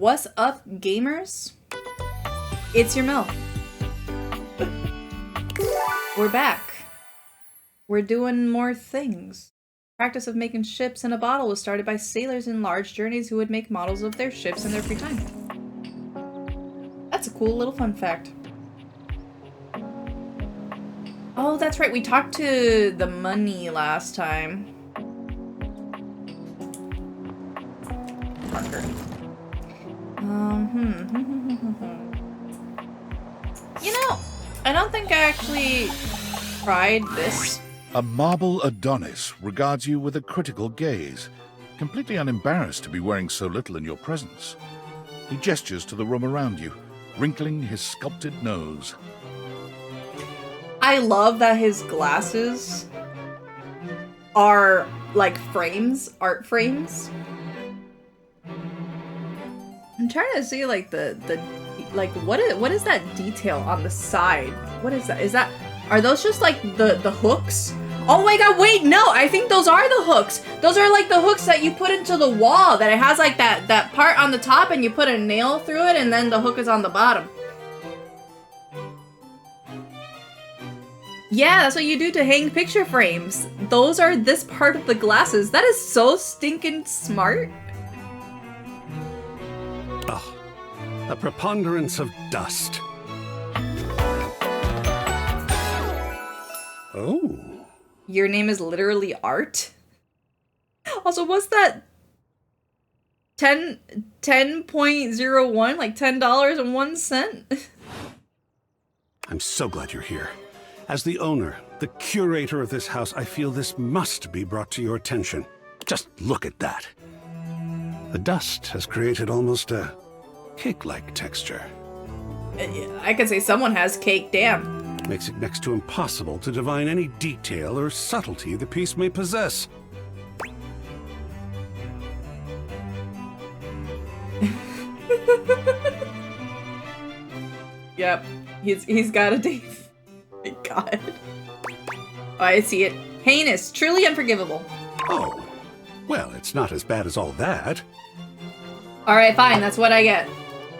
What's up, gamers? It's your milk. We're back. We're doing more things. Practice of making ships in a bottle was started by sailors in large journeys who would make models of their ships in their free time. That's a cool little fun fact. Oh, that's right. We talked to the money last time. Marker. You know, I don't think I actually tried this. A marble Adonis regards you with a critical gaze, completely unembarrassed to be wearing so little in your presence. He gestures to the room around you, wrinkling his sculpted nose. I love that his glasses are like frames, art frames. I'm trying to see like like what is that detail on the side? What is that? Are those just like the hooks? Oh my god, wait, no, I think those are the hooks. Those are like the hooks that you put into the wall, that it has like that part on the top and you put a nail through it and then the hook is on the bottom. Yeah, that's what you do to hang picture frames. Those are this part of the glasses. That is so stinking smart. Oh, a preponderance of dust. Oh. Your name is literally Art? Also, what's that? 10.01? Like $10.01? I'm so glad you're here. As the owner, the curator of this house, I feel this must be brought to your attention. Just look at that. The dust has created almost a cake-like texture. I could say someone has cake, damn. Makes it next to impossible to divine any detail or subtlety the piece may possess. Yep, he's got a date. My god. Oh, I see it. Heinous, truly unforgivable. Oh, well, it's not as bad as all that. Alright, fine, that's what I get.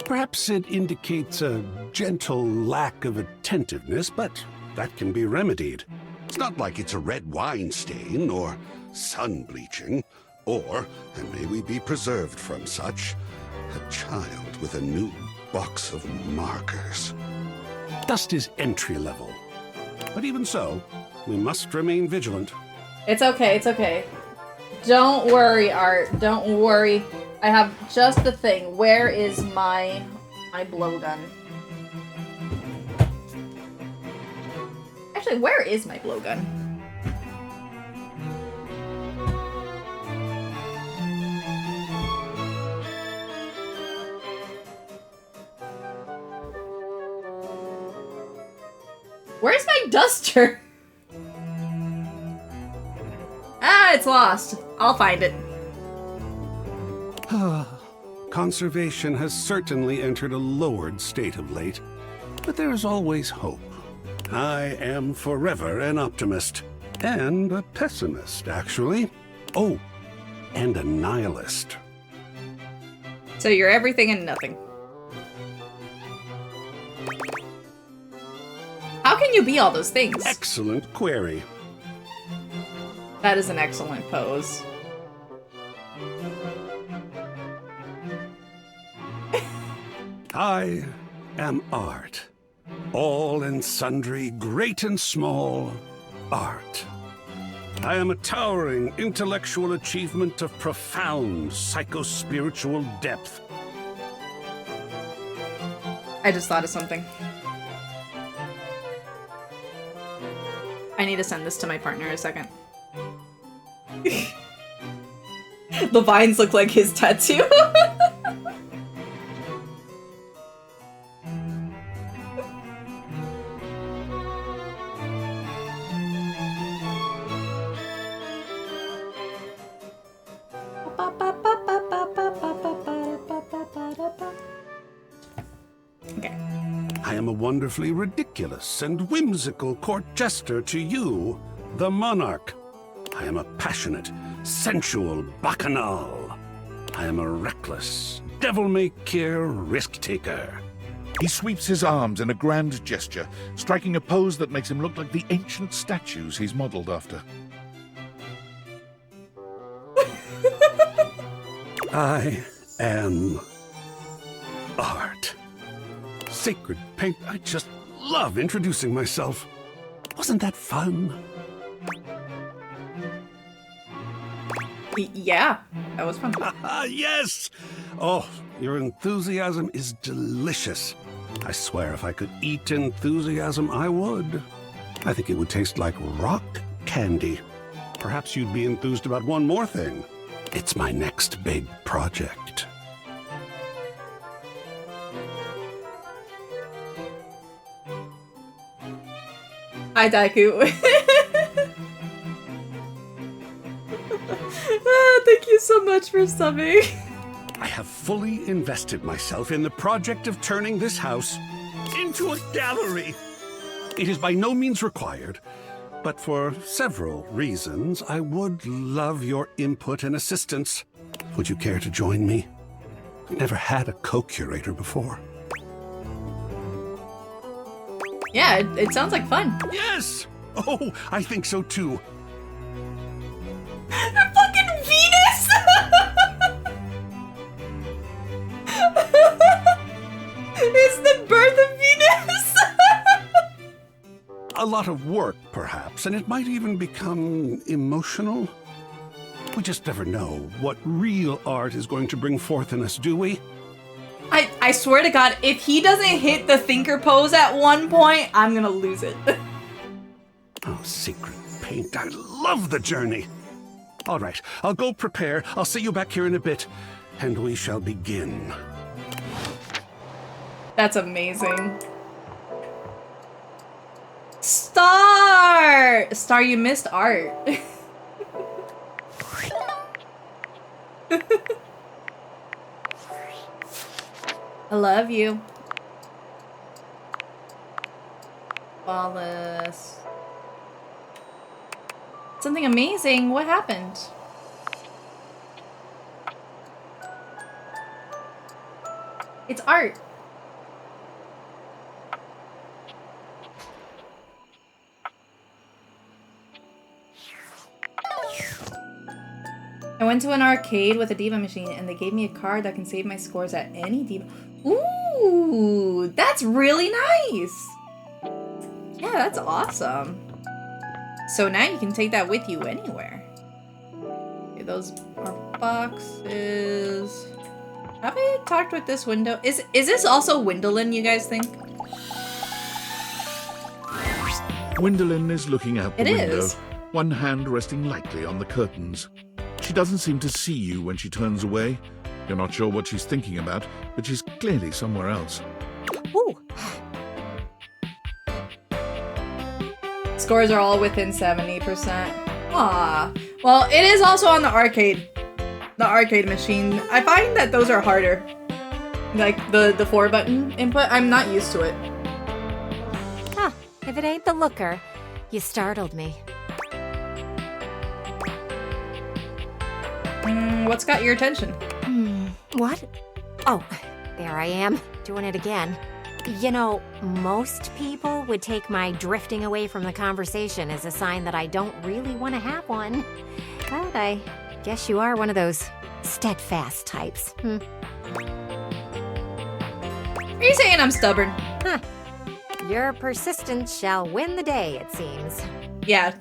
Perhaps it indicates a gentle lack of attentiveness, but that can be remedied. It's not like it's a red wine stain or sun bleaching, or, and may we be preserved from such, a child with a new box of markers. Dust is entry level. But even so, we must remain vigilant. It's okay, it's okay. Don't worry, Art. Don't worry. I have just the thing. Where is my blowgun? Actually, where is my blowgun? Where's my duster? Ah, it's lost. I'll find it. Conservation has certainly entered a lowered state of late, but there is always hope. I am forever an optimist, and a pessimist, actually. Oh, and a nihilist. So you're everything and nothing. How can you be all those things? Excellent query. That is an excellent pose. I am art. All and sundry, great and small, art. I am a towering intellectual achievement of profound psycho-spiritual depth. I just thought of something. I need to send this to my partner in a second. The vines look like his tattoo. Okay. I am a wonderfully ridiculous and whimsical court jester to you, the monarch. I am a passionate, sensual bacchanal. I am a reckless, devil-may-care risk-taker. He sweeps his arms in a grand gesture, striking a pose that makes him look like the ancient statues he's modeled after. I am art. Sacred paint. I just love introducing myself. Wasn't that fun? Yeah, that was fun. Yes! Oh, your enthusiasm is delicious. I swear if I could eat enthusiasm, I would. I think it would taste like rock candy. Perhaps you'd be enthused about one more thing. It's my next big project. Hi, Daiku. Thank you so much for subbing. I have fully invested myself in the project of turning this house into a gallery. It is by no means required, but for several reasons, I would love your input and assistance. Would you care to join me? I've never had a co-curator before. Yeah, it sounds like fun. Yes! Oh, I think so too. Fucking Venus! It's the birth of Venus! A lot of work, perhaps, and it might even become emotional. We just never know what real art is going to bring forth in us, do we? I swear to God, if he doesn't hit the thinker pose at one point, I'm gonna lose it. Oh, secret paint, I love the journey. All right, I'll go prepare. I'll see you back here in a bit, and we shall begin. That's amazing. Star! Star, you missed art. I love you. Wallace. Something amazing. What happened? It's art. I went to an arcade with a diva machine and they gave me a card that can save my scores at any diva. Ooh, that's really nice. Yeah, that's awesome. So now you can take that with you anywhere. Okay, those are boxes. Have I talked with this window? Is this also Windolin, you guys think? Gwendolyn is looking out the It window, is. one hand resting lightly on the curtains. She doesn't seem to see you when she turns away. You're not sure what she's thinking about, but she's clearly somewhere else. Ooh. Scores are all within 70%. Aw. Well, it is also on the arcade machine. I find that those are harder. Like the 4-button input, I'm not used to it. Huh. If it ain't the looker, you startled me. What's got your attention? What? Oh, there I am, doing it again. You know, most people would take my drifting away from the conversation as a sign that I don't really want to have one. But I guess you are one of those steadfast types. Are you saying I'm stubborn? Huh. Your persistence shall win the day, it seems. Yeah,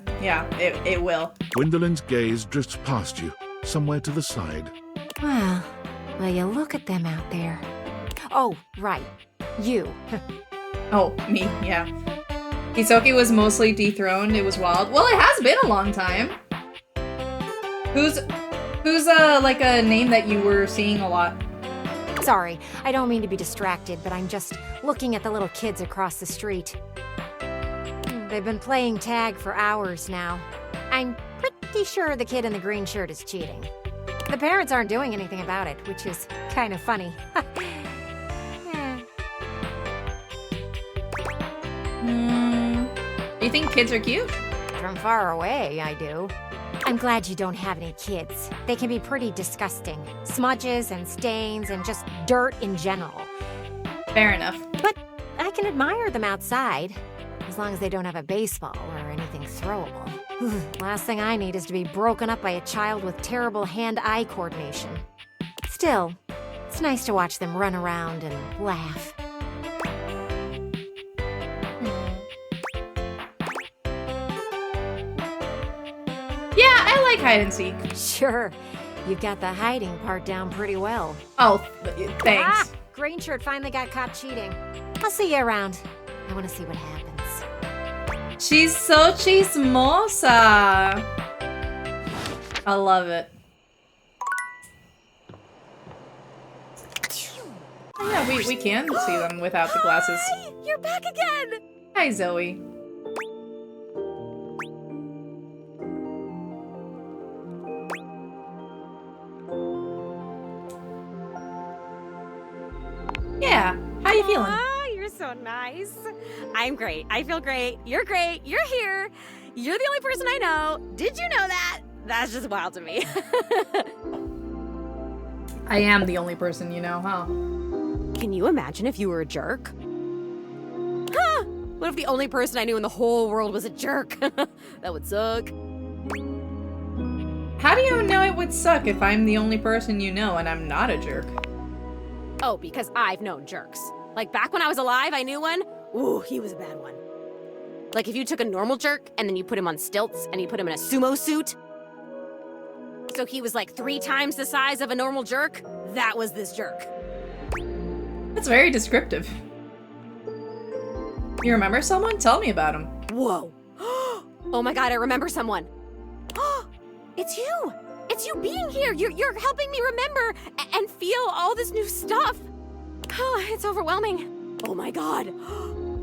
it will. Gwendolyn's gaze drifts past you, somewhere to the side. Well, will you look at them out there? Oh, right. You. Oh, me, yeah. Hisoki was mostly dethroned. It was wild. Well, it has been a long time. Who's like a name that you were seeing a lot? Sorry, I don't mean to be distracted, but I'm just looking at the little kids across the street. They've been playing tag for hours now. I'm pretty sure the kid in the green shirt is cheating. The parents aren't doing anything about it, which is kind of funny. Do you think kids are cute? From far away, I do. I'm glad you don't have any kids. They can be pretty disgusting. Smudges and stains and just dirt in general. Fair enough. But I can admire them outside, as long as they don't have a baseball or anything throwable. Last thing I need is to be broken up by a child with terrible hand-eye coordination. Still, it's nice to watch them run around and laugh. Yeah, I like hide and seek. Sure, you've got the hiding part down pretty well. Oh, thanks. Ah, green shirt finally got caught cheating. I'll see you around. I want to see what happens. She's so chismosa. I love it. Oh, yeah, we can see them without the glasses. Hi, you're back again. Hi, Zoe. Yeah, how you feeling? Ah, you're so nice. I'm great. I feel great. You're great. You're here. You're the only person I know. Did you know that? That's just wild to me. I am the only person you know, huh? Can you imagine if you were a jerk? Huh? What if the only person I knew in the whole world was a jerk? That would suck. How do you know it would suck if I'm the only person you know and I'm not a jerk? Oh, because I've known jerks. Like back when I was alive, I knew one. Ooh, he was a bad one. Like if you took a normal jerk and then you put him on stilts and you put him in a sumo suit. So he was like 3 times the size of a normal jerk. That was this jerk. That's very descriptive. You remember someone? Tell me about him. Whoa. Oh my god, I remember someone. It's you. It's you being here. You're helping me remember and feel all this new stuff. Oh, it's overwhelming. Oh my god.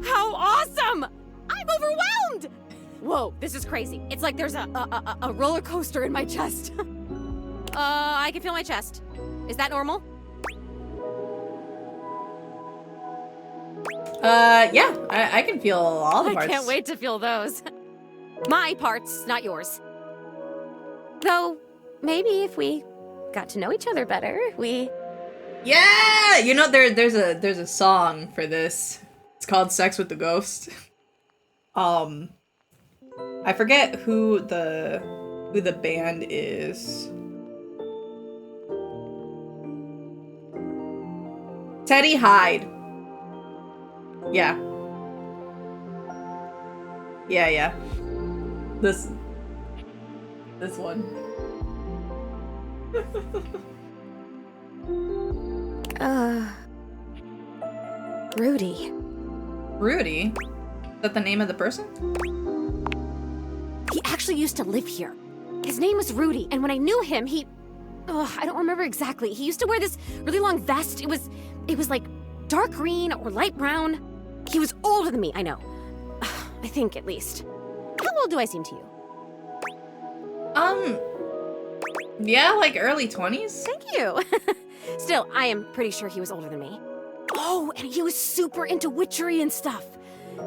How awesome! I'm overwhelmed! Whoa, this is crazy. It's like there's a roller coaster in my chest. I can feel my chest. Is that normal? Yeah, I can feel all the parts. I can't wait to feel those. My parts, not yours. Though, maybe if we got to know each other better, we... Yeah! You know, there's a song for this. It's called Sex with the Ghost. I forget who the band is. Teddy Hyde. Yeah. Yeah. This one. Rudy. Rudy? Is that the name of the person? He actually used to live here. His name was Rudy, and when I knew him, he... Oh, I don't remember exactly. He used to wear this really long vest. It was like dark green or light brown. He was older than me, I know. I think, at least. How old do I seem to you? Yeah, like early 20s? Thank you. Still, I am pretty sure he was older than me. Oh, and he was super into witchery and stuff.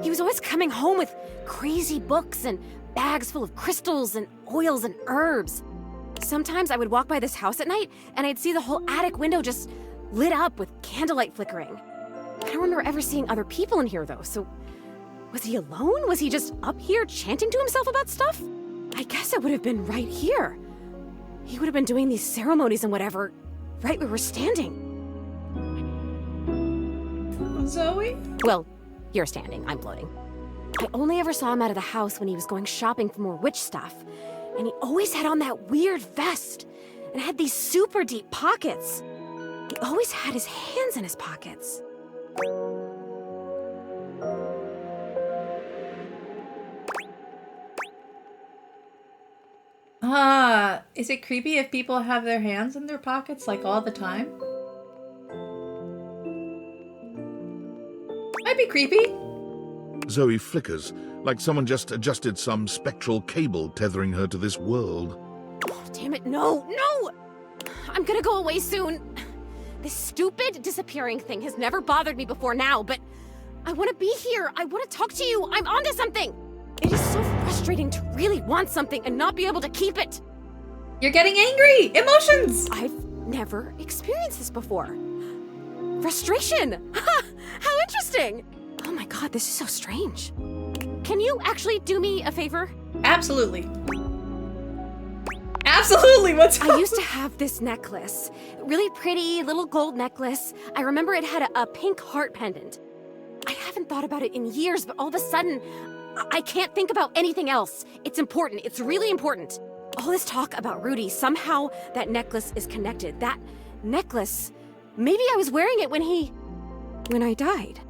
He was always coming home with crazy books and bags full of crystals and oils and herbs. Sometimes I would walk by this house at night and I'd see the whole attic window just lit up with candlelight flickering. I don't remember ever seeing other people in here though, so was he alone? Was he just up here chanting to himself about stuff? I guess it would have been right here. He would have been doing these ceremonies and whatever, right where we're standing. Zoe? Well, you're standing, I'm floating. I only ever saw him out of the house when he was going shopping for more witch stuff. And he always had on that weird vest and had these super deep pockets. He always had his hands in his pockets. Is it creepy if people have their hands in their pockets like all the time? Might be creepy. Zoe flickers, like someone just adjusted some spectral cable tethering her to this world. Oh, damn it, no! I'm gonna go away soon. This stupid disappearing thing has never bothered me before now, but I want to be here. I want to talk to you. I'm onto something. It is so frustrating frustrating to really want something and not be able to keep it. You're getting angry! Emotions! I've never experienced this before. Frustration! How interesting! Oh my god, this is so strange. Can you actually do me a favor? Absolutely. Absolutely, what's up? I used to have this necklace. Really pretty little gold necklace. I remember it had a pink heart pendant. I haven't thought about it in years, but all of a sudden, I can't think about anything else. It's important. It's really important. All this talk about Rudy, somehow that necklace is connected. That necklace, maybe I was wearing it when I died.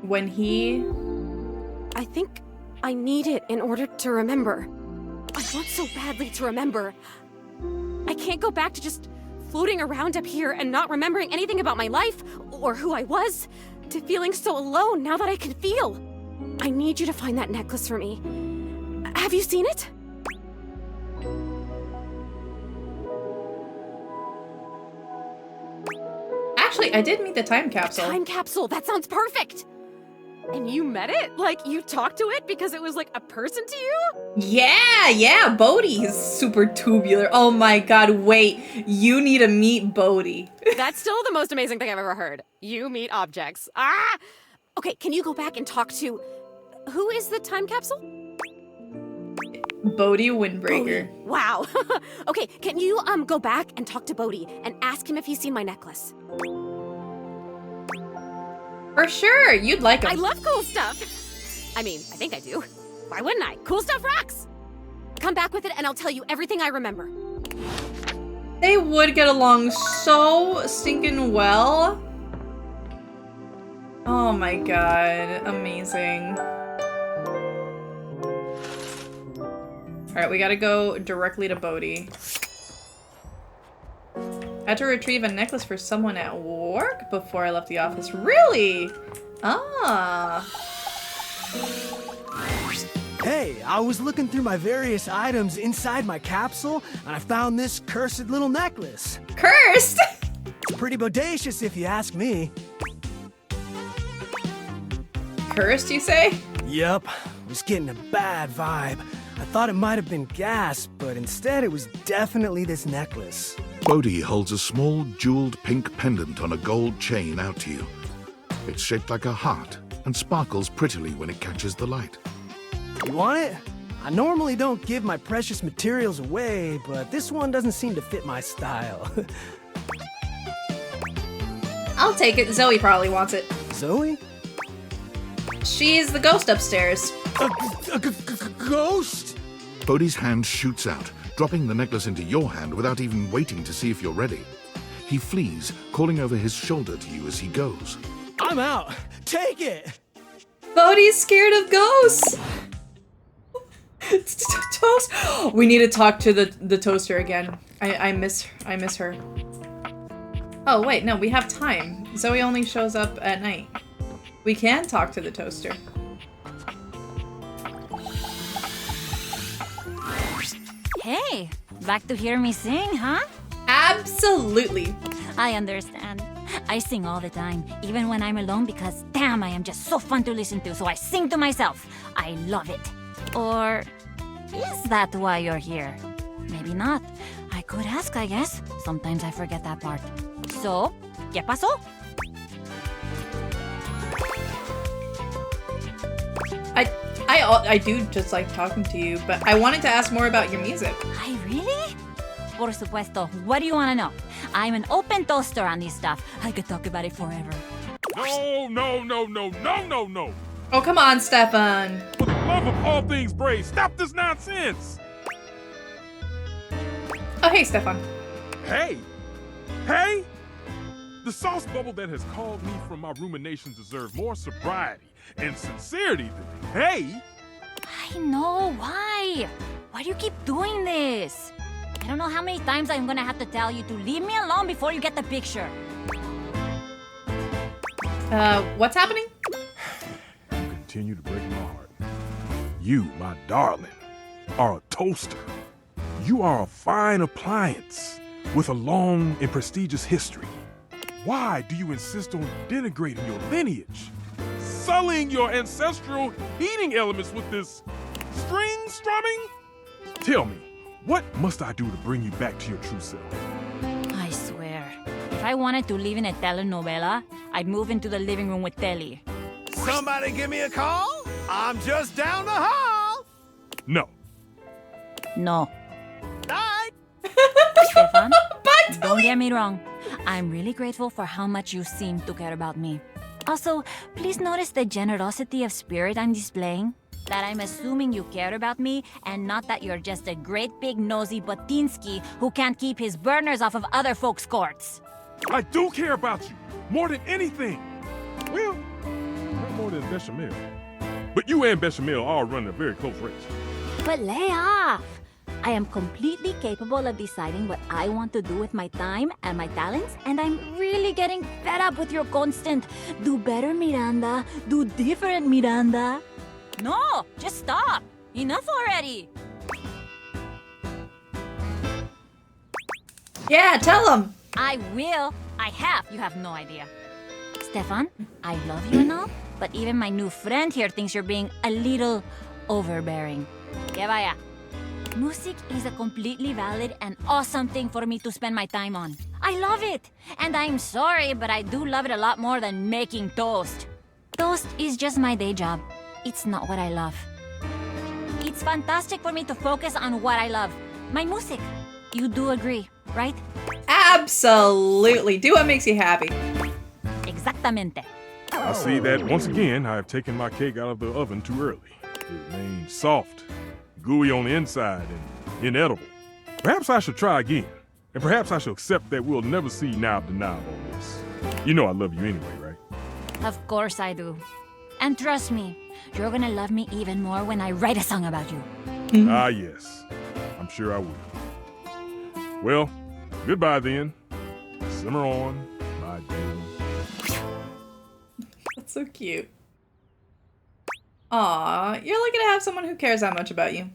When he... I think I need it in order to remember. I want so badly to remember. I can't go back to just floating around up here and not remembering anything about my life or who I was, to feeling so alone now that I can feel. I need you to find that necklace for me. Have you seen it? Actually, I did meet the time capsule. Time capsule, that sounds perfect! And you met it? Like, you talked to it because it was like a person to you? Yeah, Bodhi is super tubular. Oh my god, wait. You need to meet Bodhi. That's still the most amazing thing I've ever heard. You meet objects. Ah! Okay, can you go back and talk to... Who is the time capsule? Bodhi Windbreaker. Bodhi. Wow. Okay, can you go back and talk to Bodhi and ask him if he's seen my necklace? For sure, you'd like him. I love cool stuff. I mean, I think I do. Why wouldn't I? Cool stuff rocks. Come back with it and I'll tell you everything I remember. They would get along so stinking well. Oh my god, amazing. Alright, we gotta go directly to Bodhi. I had to retrieve a necklace for someone at work before I left the office. Really? Ah. Hey, I was looking through my various items inside my capsule, and I found this cursed little necklace. Cursed? It's pretty bodacious if you ask me. Cursed, you say? Yup, was getting a bad vibe. I thought it might have been gas, but instead it was definitely this necklace. Bodhi holds a small jeweled pink pendant on a gold chain out to you. It's shaped like a heart and sparkles prettily when it catches the light. You want it? I normally don't give my precious materials away, but this one doesn't seem to fit my style. I'll take it. Zoe probably wants it. Zoe? She's the ghost upstairs. A ghost? Bodhi's hand shoots out, dropping the necklace into your hand without even waiting to see if you're ready. He flees, calling over his shoulder to you as he goes. I'm out. Take it. Bodhi's scared of ghosts. Toast. We need to talk to the toaster again. I miss her. Oh wait, no, we have time. Zoe only shows up at night. We can talk to the toaster. Hey, back to hear me sing, huh? Absolutely. I understand. I sing all the time, even when I'm alone because damn, I am just so fun to listen to, so I sing to myself. I love it. Or is that why you're here? Maybe not. I could ask, I guess. Sometimes I forget that part. So, ¿qué pasó? I do just like talking to you, but I wanted to ask more about your music. I really? Por supuesto. What do you want to know? I'm an open toaster on this stuff. I could talk about it forever. No. Oh, come on, Stefan. For the love of all things brave, stop this nonsense. Oh, hey, Stefan. Hey? The sauce bubble that has called me from my ruminations deserve more sobriety and sincerity than hey. I know, why? Why do you keep doing this? I don't know how many times I'm gonna have to tell you to leave me alone before you get the picture. What's happening? You continue to break my heart. You, my darling, are a toaster. You are a fine appliance with a long and prestigious history. Why do you insist on denigrating your lineage? Sullying your ancestral heating elements with this String strumming? Tell me, what must I do to bring you back to your true self? I swear, if I wanted to live in a telenovela, I'd move into the living room with Telly. Somebody give me a call? I'm just down the hall. No. No. Bye. Stefan, don't get me wrong. I'm really grateful for how much you seem to care about me. Also, please notice the generosity of spirit I'm displaying. That I'm assuming you care about me and not that you're just a great big nosy Botinsky who can't keep his burners off of other folks' courts. I do care about you, more than anything. Well, not more than Bechamel. But you and Bechamel are running a very close race. But lay off! I am completely capable of deciding what I want to do with my time and my talents, and I'm really getting fed up with your constant do better, Miranda, do different, Miranda. No, just stop. Enough already. Yeah, tell him. I will. I have. You have no idea. Stefan, I love you and all, but even my new friend here thinks you're being a little overbearing. Que vaya. Music is a completely valid and awesome thing for me to spend my time on. I love it. And I'm sorry, but I do love it a lot more than making toast. Toast is just my day job. It's not what I love. It's fantastic for me to focus on what I love. My music. You do agree, right? Absolutely. Do what makes you happy. Exactamente. I see that once again I have taken my cake out of the oven too early. It remains soft, gooey on the inside, and inedible. Perhaps I should try again. And perhaps I should accept that we'll never see knob to knob on this. You know I love you anyway, right? Of course I do. And trust me, you're gonna love me even more when I write a song about you. Ah, yes. I'm sure I will. Well, goodbye then. Simmer on, my dear. That's so cute. Aw, you're lucky to have someone who cares that much about you.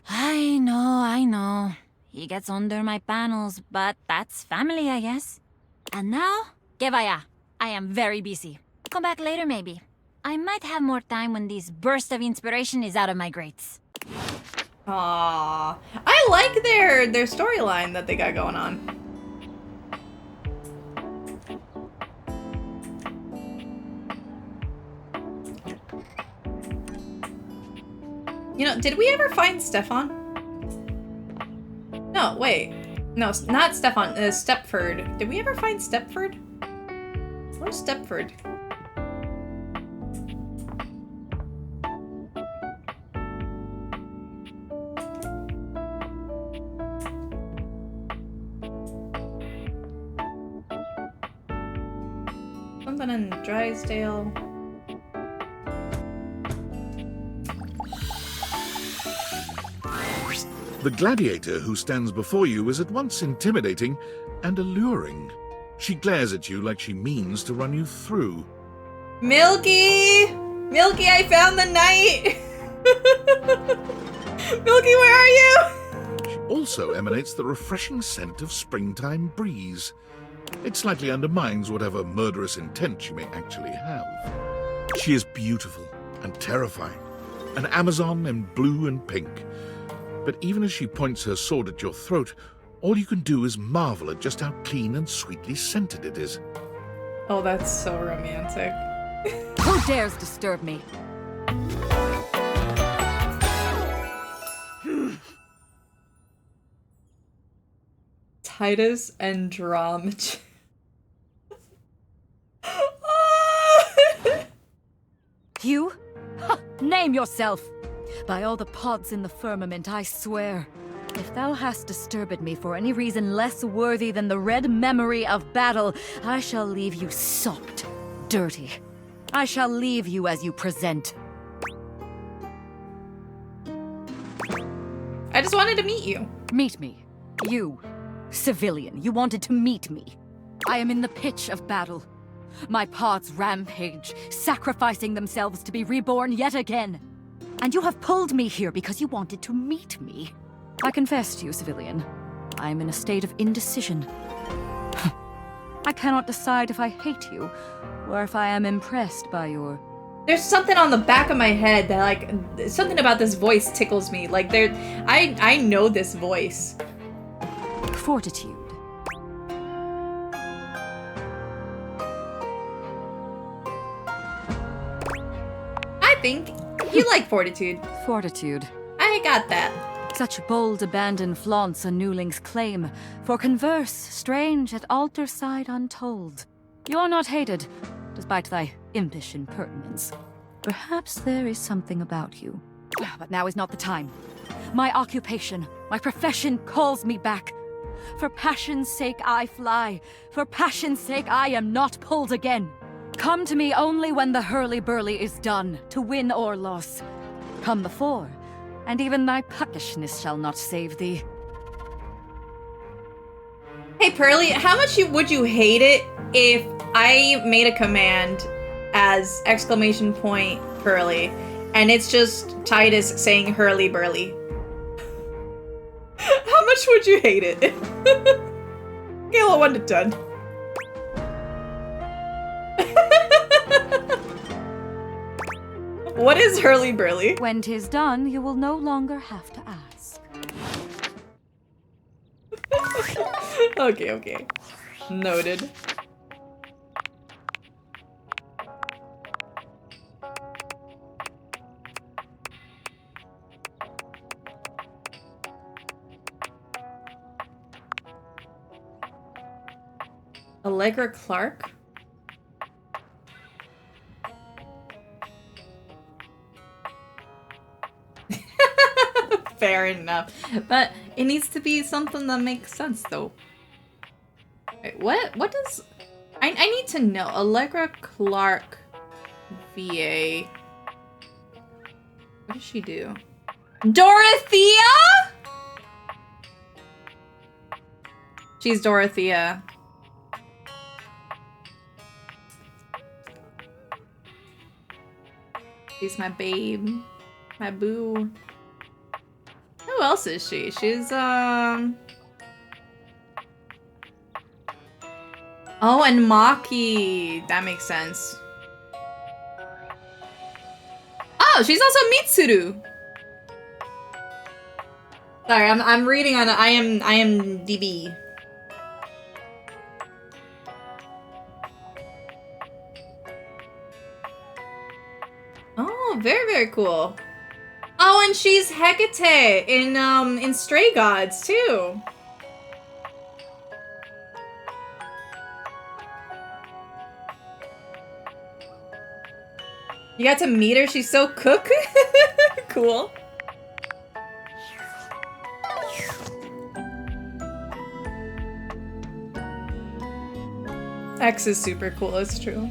I know. He gets under my panels, but that's family, I guess. And now, que vaya. I am very busy. Come back later, maybe. I might have more time when this burst of inspiration is out of my grates. Aww. I like their storyline that they got going on. You know, did we ever find Stefan? No, wait. No, not Stefan. Stepford. Did we ever find Stepford? Where's Stepford? Something in Drysdale. The gladiator who stands before you is at once intimidating and alluring. She glares at you like she means to run you through. Milky! Milky, I found the knight! Milky, where are you? She also emanates the refreshing scent of springtime breeze. It slightly undermines whatever murderous intent she may actually have. She is beautiful and terrifying, an Amazon in blue and pink. But even as she points her sword at your throat, all you can do is marvel at just how clean and sweetly scented it is. Oh, that's so romantic. Who dares disturb me? Titus Andromache. You? Ha! Name yourself! By all the pods in the firmament, I swear. If thou hast disturbed me for any reason less worthy than the red memory of battle, I shall leave you sopped, dirty. I shall leave you as you present. I just wanted to meet you. Meet me. You, civilian, you wanted to meet me. I am in the pitch of battle. My pods rampage, sacrificing themselves to be reborn yet again. And you have pulled me here because you wanted to meet me. I confess to you, civilian, I am in a state of indecision. I cannot decide if I hate you, or if I am impressed by your There's something on the back of my head that, like, something about this voice tickles me. Like, I know this voice. Fortitude. I think you like fortitude. Fortitude. I got that. Such bold abandon flaunts a newling's claim, for converse, strange at altar side untold. You're not hated, despite thy impish impertinence. Perhaps there is something about you. But now is not the time. My occupation, my profession calls me back. For passion's sake I fly. For passion's sake I am not pulled again. Come to me only when the hurly-burly is done, to win or loss. Come before, and even thy puckishness shall not save thee. Hey, Pearly, how much would you hate it if I made a command as exclamation point Pearly, and it's just Titus saying hurly-burly? How much would you hate it? Scale of 1 to 10. What is hurly-burly? When 'tis done, you will no longer have to ask. Okay. Noted. Allegra Clark? Fair enough. But it needs to be something that makes sense, though. Wait, what does... I need to know. Allegra Clark VA. What does she do? Dorothea? She's Dorothea. She's my babe. My boo. Who else is she? She's, Oh, and Maki. That makes sense. Oh, she's also Mitsuru. Sorry, I'm reading on IMDb. Oh, very, very cool. Oh, and she's Hecate in Stray Gods too. You got to meet her? She's so cook. Cool. X is super cool, it's true.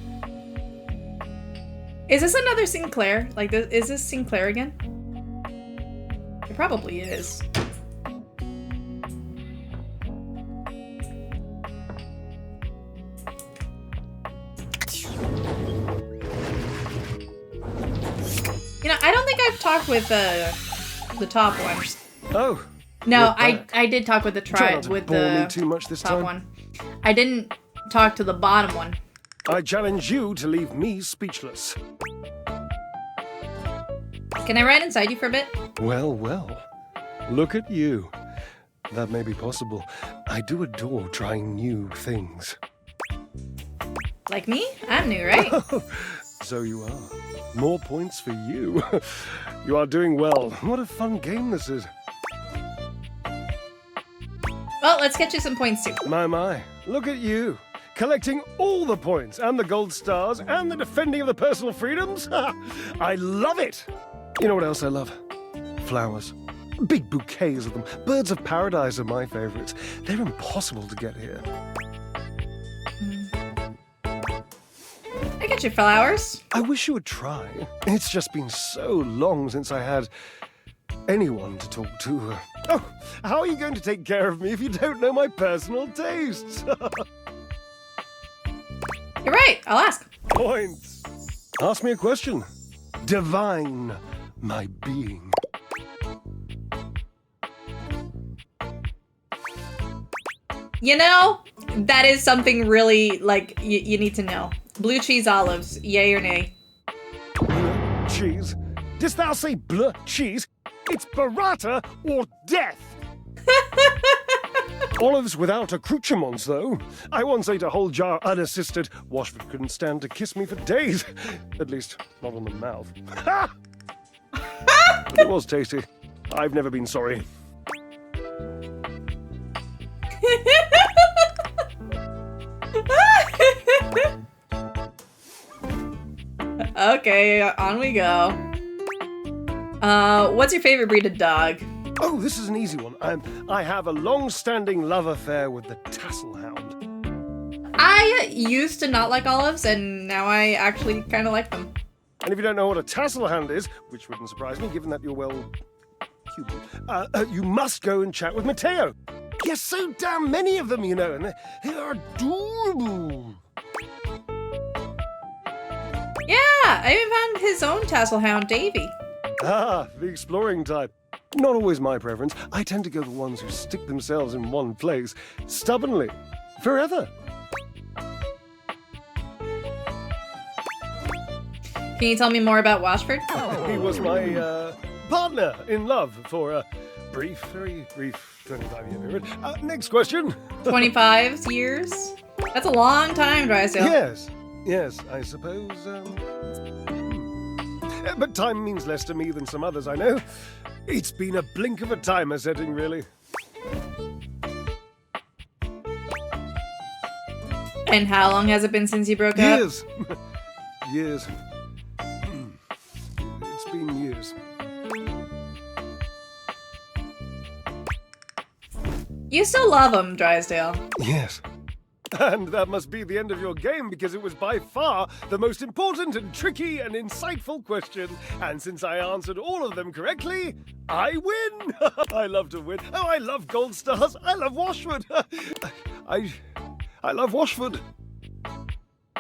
Is this another Sinclair? Like, is this Sinclair again? It probably is. You know, I don't think I've talked with the top one. Oh. No, I did talk with the with the too much this top time. one. I didn't talk to the bottom one. I challenge you to leave me speechless. Can I ride inside you for a bit? Well, well. Look at you. That may be possible. I do adore trying new things. Like me? I'm new, right? So you are. More points for you. You are doing well. What a fun game this is. Well, let's get you some points too. My. Look at you. Collecting all the points and the gold stars and the defending of the personal freedoms. I love it. You know what else I love? Flowers. Big bouquets of them. Birds of paradise are my favorites. They're impossible to get here. I get you flowers. I wish you would try. It's just been so long since I had anyone to talk to. Oh, how are you going to take care of me if you don't know my personal tastes? You're right. I'll ask. Points. Ask me a question. Divine my being. You know, that is something really, like, you need to know. Blue cheese olives, yay or nay? cheese? Didst thou say blah cheese? It's burrata or death! Olives without accoutrements, though. I once ate a whole jar unassisted. Washford couldn't stand to kiss me for days. At least, not on the mouth. But it was tasty. I've never been sorry. Okay, on we go. What's your favorite breed of dog? Oh, this is an easy one. I have a long-standing love affair with the tassel hound. I used to not like olives, and now I actually kind of like them. And if you don't know what a tassel hound is, which wouldn't surprise me, given that you're, well, Cuban, you must go and chat with Mateo. He has so damn many of them, you know, and they are adorable. Yeah, I even found his own tassel hound, Davy. Ah, the exploring type. Not always my preference. I tend to go the ones who stick themselves in one place, stubbornly, forever. Can you tell me more about Washford? He was my partner in love for a brief, very brief 25-year period. Next question. 25 years? That's a long time, Drysdale. Yes, I suppose, but time means less to me than some others I know. It's been a blink of a timer setting, really. And how long has it been since you broke up? Years. Years. It's been years. You still love him, Drysdale. Yes. And that must be the end of your game, because it was by far the most important and tricky and insightful question. And since I answered all of them correctly, I win! I love to win. Oh, I love gold stars. I love Washford. I love Washford.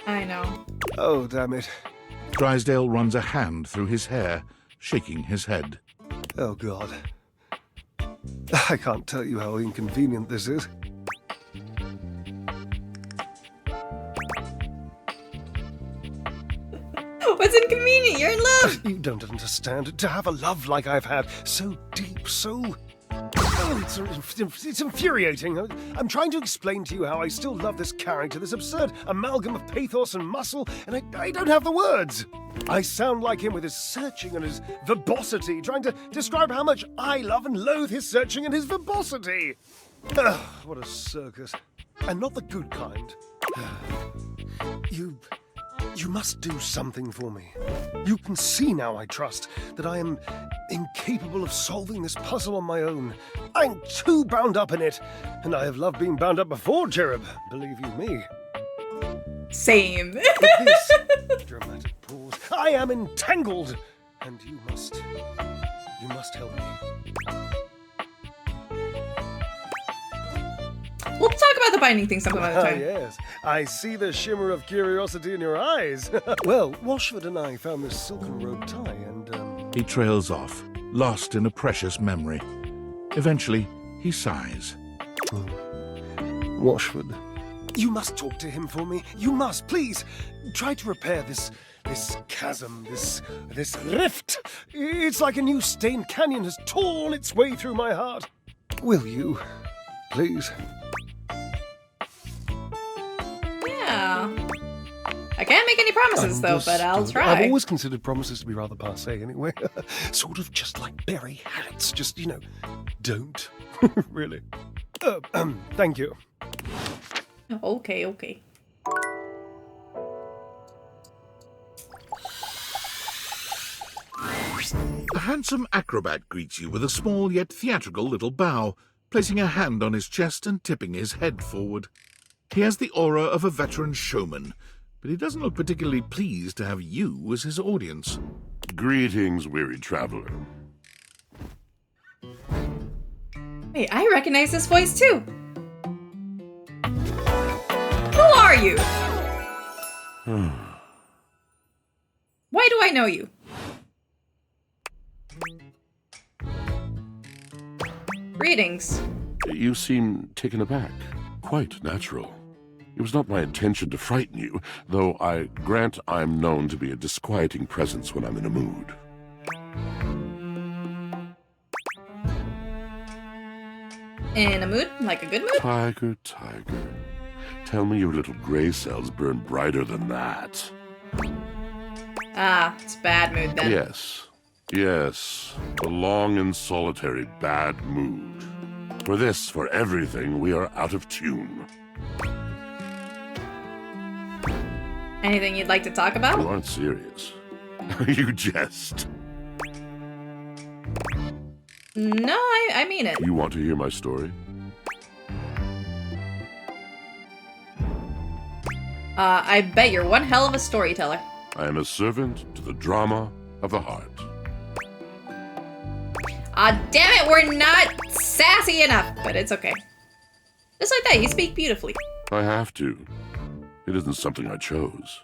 I know. Oh, damn it. Drysdale runs a hand through his hair, shaking his head. Oh, God. I can't tell you how inconvenient this is. What's inconvenient? You're in love! You don't understand. To have a love like I've had, so deep, so... Oh, it's infuriating. I'm trying to explain to you how I still love this character, this absurd amalgam of pathos and muscle, and I don't have the words. I sound like him with his searching and his verbosity, trying to describe how much I love and loathe his searching and his verbosity. Ugh, what a circus. And not the good kind. You must do something for me. You can see now, I trust, that I am incapable of solving this puzzle on my own. I'm too bound up in it, and I have loved being bound up before, Cherub, believe you me. Same. But this dramatic pause, I am entangled, and you must help me. We'll talk about the binding thing some other time. Yes. I see the shimmer of curiosity in your eyes. Well, Washford and I found this silken rope tie and, He trails off, lost in a precious memory. Eventually, he sighs. Washford, you must talk to him for me. You must, please. Try to repair this chasm, this rift. It's like a new stained canyon has torn its way through my heart. Will you, please? Yeah. I can't make any promises, though, but I'll try. I've always considered promises to be rather passé anyway. Sort of just like Barry Harrods. Just, don't. Really. Thank you. Okay. A handsome acrobat greets you with a small yet theatrical little bow, placing a hand on his chest and tipping his head forward. He has the aura of a veteran showman, but he doesn't look particularly pleased to have you as his audience. Greetings, weary traveler. Hey, I recognize this voice too. Who are you? Why do I know you? Greetings. You seem taken aback. Quite natural. It was not my intention to frighten you, though I grant I'm known to be a disquieting presence when I'm in a mood. In a mood? Like a good mood? Tiger, tiger. Tell me your little gray cells burn brighter than that. Ah, it's bad mood then. Yes. Yes. The long and solitary bad mood. For this, for everything, we are out of tune. Anything you'd like to talk about? You aren't serious. You jest. No, I mean it. You want to hear my story? I bet you're one hell of a storyteller. I am a servant to the drama of the heart. Ah, damn it, we're not sassy enough, but it's okay. Just like that, you speak beautifully. I have to. It isn't something I chose.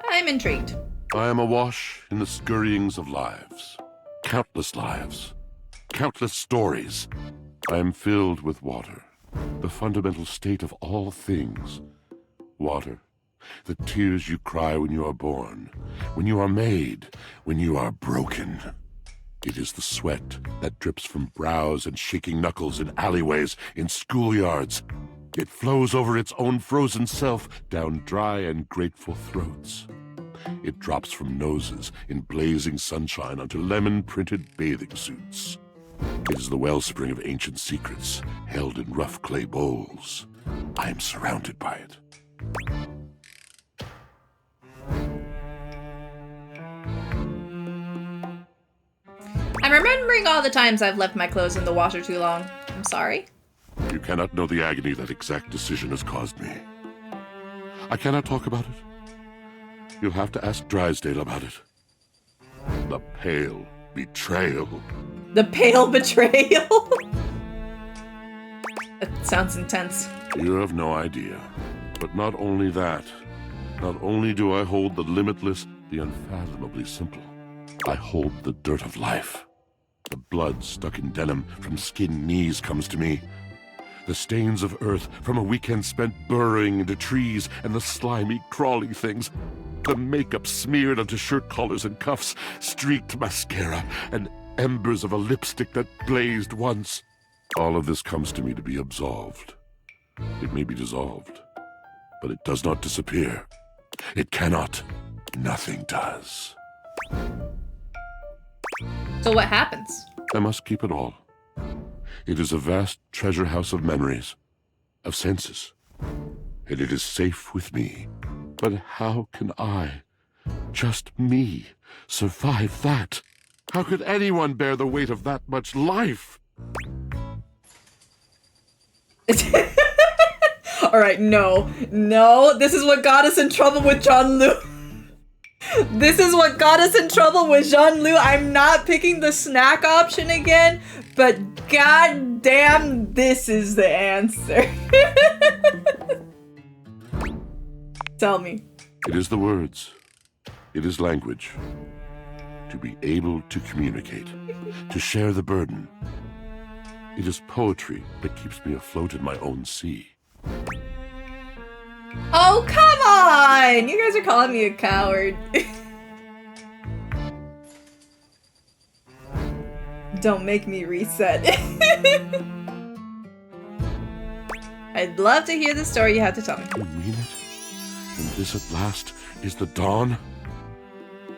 I'm intrigued. I am awash in the scurryings of lives. Countless stories. I am filled with water, the fundamental state of all things. Water, the tears you cry when you are born, when you are made, when you are broken. It is the sweat that drips from brows and shaking knuckles in alleyways, in schoolyards. It flows over its own frozen self down dry and grateful throats. It drops from noses in blazing sunshine onto lemon-printed bathing suits. It is the wellspring of ancient secrets, held in rough clay bowls. I am surrounded by it. I'm remembering all the times I've left my clothes in the washer too long. I'm sorry. You cannot know the agony that exact decision has caused me. I cannot talk about it. You'll have to ask Drysdale about it. The pale betrayal. The pale betrayal? That sounds intense. You have no idea. But not only that. Not only do I hold the limitless, the unfathomably simple. I hold the dirt of life. The blood stuck in denim from skinned knees comes to me. The stains of earth from a weekend spent burrowing into trees and the slimy, crawly things. The makeup smeared onto shirt collars and cuffs, streaked mascara, and embers of a lipstick that blazed once. All of this comes to me to be absolved. It may be dissolved, but it does not disappear. It cannot. Nothing does. So what happens? I must keep it all. It is a vast treasure house of memories, of senses, and it is safe with me. But how can I, just me, survive that? How could anyone bear the weight of that much life? Alright, no. This is what got us in trouble with John Liu. This is what got us in trouble with Jean Liu. I'm not picking the snack option again, but goddamn, this is the answer. Tell me. It is the words. It is language. To be able to communicate. To share the burden. It is poetry that keeps me afloat in my own sea. Oh, come on! You guys are calling me a coward. Don't make me reset. I'd love to hear the story you have to tell me. You mean it? And this at last is the dawn?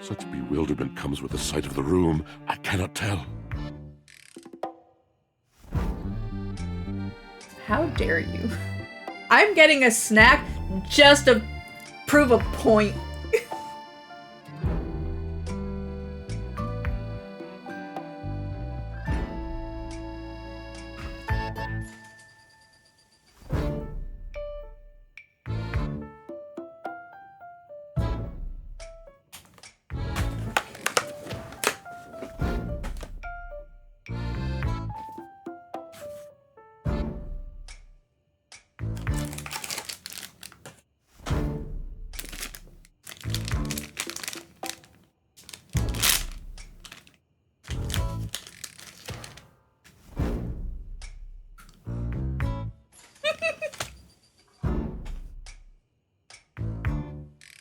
Such bewilderment comes with the sight of the room, I cannot tell. How dare you? I'm getting a snack just to prove a point.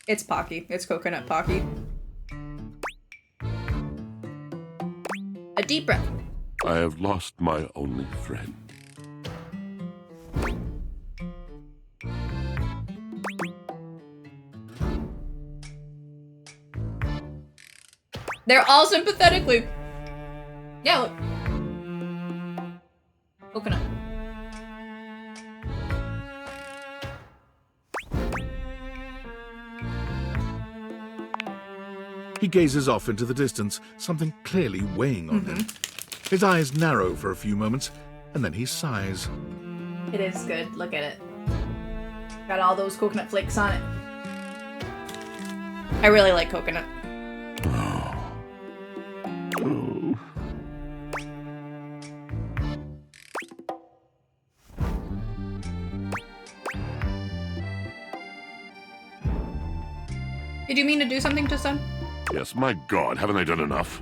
It's Pocky. It's coconut Pocky. A deep breath. I have lost my only friend. They're all sympathetically. Yeah, look. Coconut. He gazes off into the distance, something clearly weighing on him. His eyes narrow for a few moments, and then he sighs. It is good. Look at it. Got all those coconut flakes on it. I really like coconut. Did you mean to do something, Tristan? Yes, my God, haven't I done enough?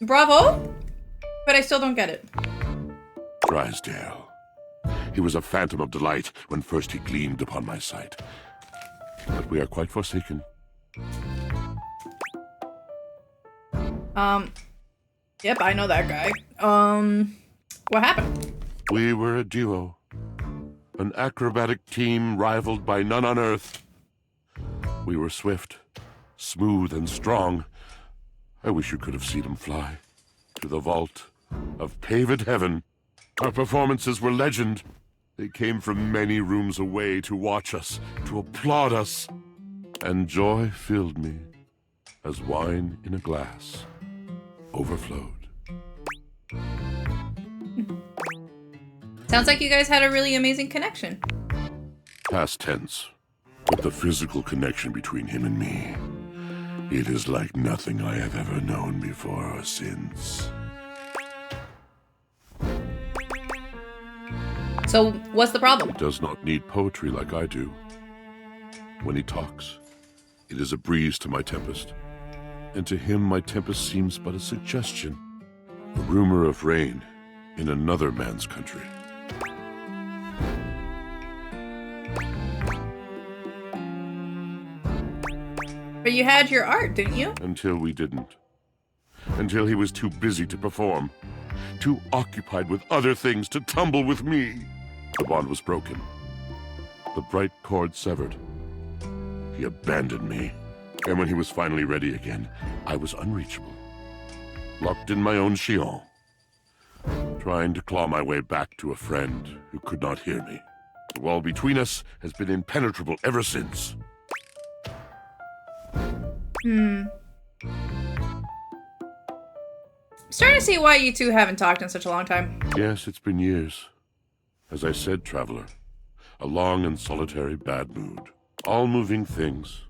Bravo? But I still don't get it. Drysdale. He was a phantom of delight when first he gleamed upon my sight. But we are quite forsaken. Yep, I know that guy. What happened? We were a duo. An acrobatic team rivaled by none on Earth. We were swift, smooth, and strong. I wish you could have seen him fly to the vault of paved heaven. Our performances were legend. They came from many rooms away to watch us, to applaud us. And joy filled me as wine in a glass overflowed. Sounds like you guys had a really amazing connection. Past tense. But the physical connection between him and me, it is like nothing I have ever known before or since. So, what's the problem? He does not need poetry like I do. When he talks, it is a breeze to my tempest. And to him, my tempest seems but a suggestion. A rumor of rain in another man's country. But you had your art, didn't you? Until we didn't. Until he was too busy to perform. Too occupied with other things to tumble with me. The bond was broken. The bright cord severed. He abandoned me. And when he was finally ready again, I was unreachable. Locked in my own chillon. Trying to claw my way back to a friend who could not hear me. The wall between us has been impenetrable ever since. I'm starting to see why you two haven't talked in such a long time. Yes, it's been years. As I said, traveler, a long and solitary bad mood. All moving things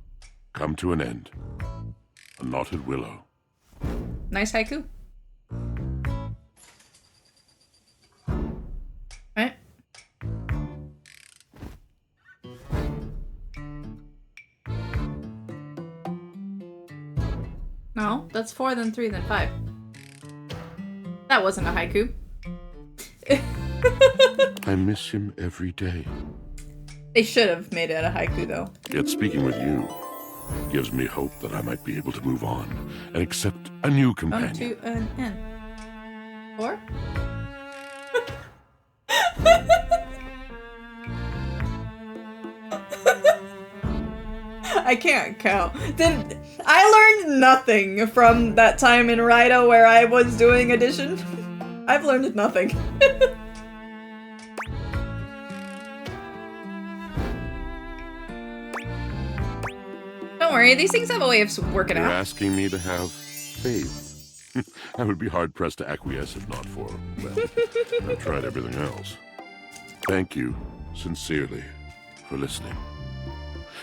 come to an end. A knotted willow. Nice haiku. Right? No, that's 4, then 3, then 5. That wasn't a haiku. I miss him every day. They should have made it a haiku, though. Yet speaking with you gives me hope that I might be able to move on and accept a new companion. Come to an end. 4? I can't count. Then I learned nothing from that time in Rida where I was doing addition. I've learned nothing. Don't worry, these things have a way of working You're out. asking me to have faith. I would be hard-pressed to acquiesce if not for, well, I've tried everything else. Thank you, sincerely, for listening.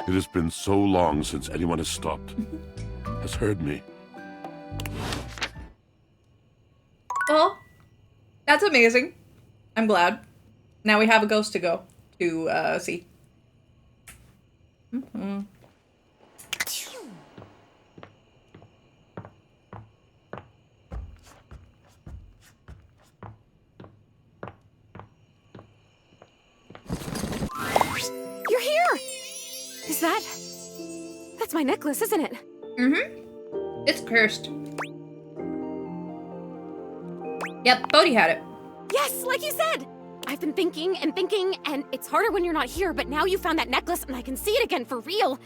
It has been so long since anyone has stopped, has heard me. Well, that's amazing. I'm glad. Now we have a ghost to go to see. Is that... That's my necklace, isn't it? Mm-hmm. It's cursed. Yep, Bodhi had it. Yes, like you said! I've been thinking, and it's harder when you're not here, but now you found that necklace and I can see it again for real.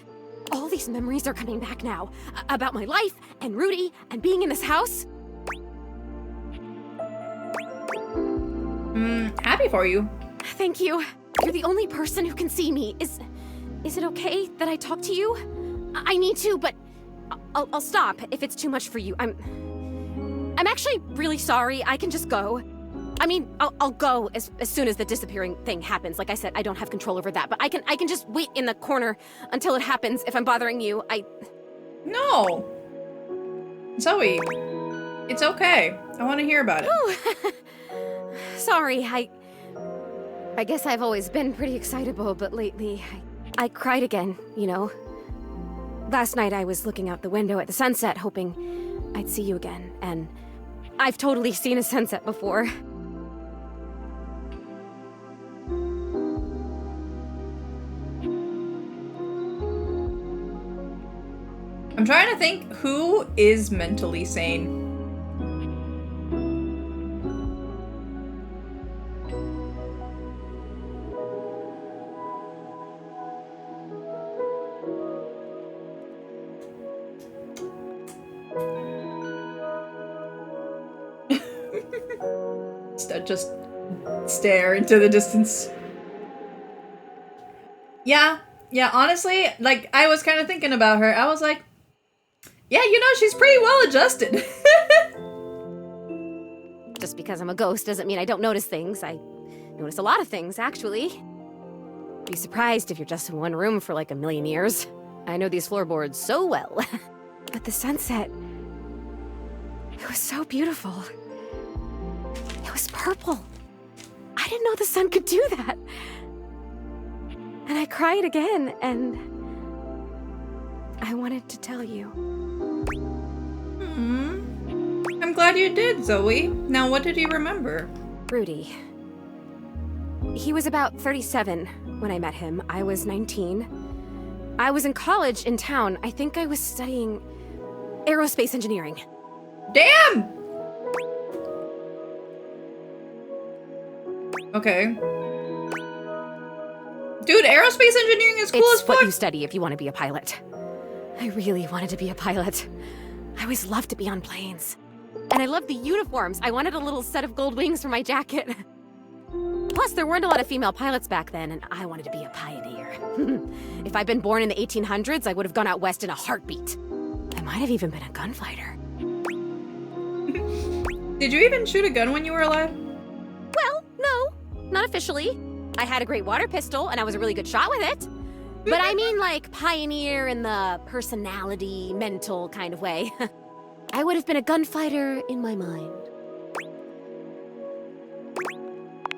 All these memories are coming back now. About my life, and Rudy, and being in this house. Happy for you. Thank you. You're the only person who can see me. Is it okay that I talk to you? I need to, but I'll stop if it's too much for you. I'm actually really sorry. I can just go. I mean, I'll go as soon as the disappearing thing happens. Like I said, I don't have control over that, but I can just wait in the corner until it happens if I'm bothering you. No. Zoe, it's okay. I want to hear about it. Sorry, I guess I've always been pretty excitable, but lately I cried again, you know. Last night I was looking out the window at the sunset, hoping I'd see you again, and I've totally seen a sunset before. I'm trying to think who is mentally sane. Just stare into the distance. Yeah, honestly, like, I was kind of thinking about her. I was like, yeah, you know, she's pretty well adjusted. Just because I'm a ghost doesn't mean I don't notice things. I notice a lot of things, actually. Be surprised if you're just in one room for like a million years. I know these floorboards so well. But the sunset, it was so beautiful. It was purple. I didn't know the sun could do that. And I cried again, and I wanted to tell you. I'm glad you did, Zoe. Now, what did you remember? Rudy. He was about 37 when I met him. I was 19. I was in college in town. I think I was studying aerospace engineering. Damn! Okay. Dude, aerospace engineering is cool as fuck. It's what you study if you want to be a pilot. I really wanted to be a pilot. I always loved to be on planes. And I loved the uniforms. I wanted a little set of gold wings for my jacket. Plus, there weren't a lot of female pilots back then, and I wanted to be a pioneer. If I'd been born in the 1800s, I would have gone out west in a heartbeat. I might have even been a gunfighter. Did you even shoot a gun when you were alive? Well, no. Not officially. I had a great water pistol, and I was a really good shot with it. But I mean, like, pioneer in the personality, mental kind of way. I would have been a gunfighter in my mind.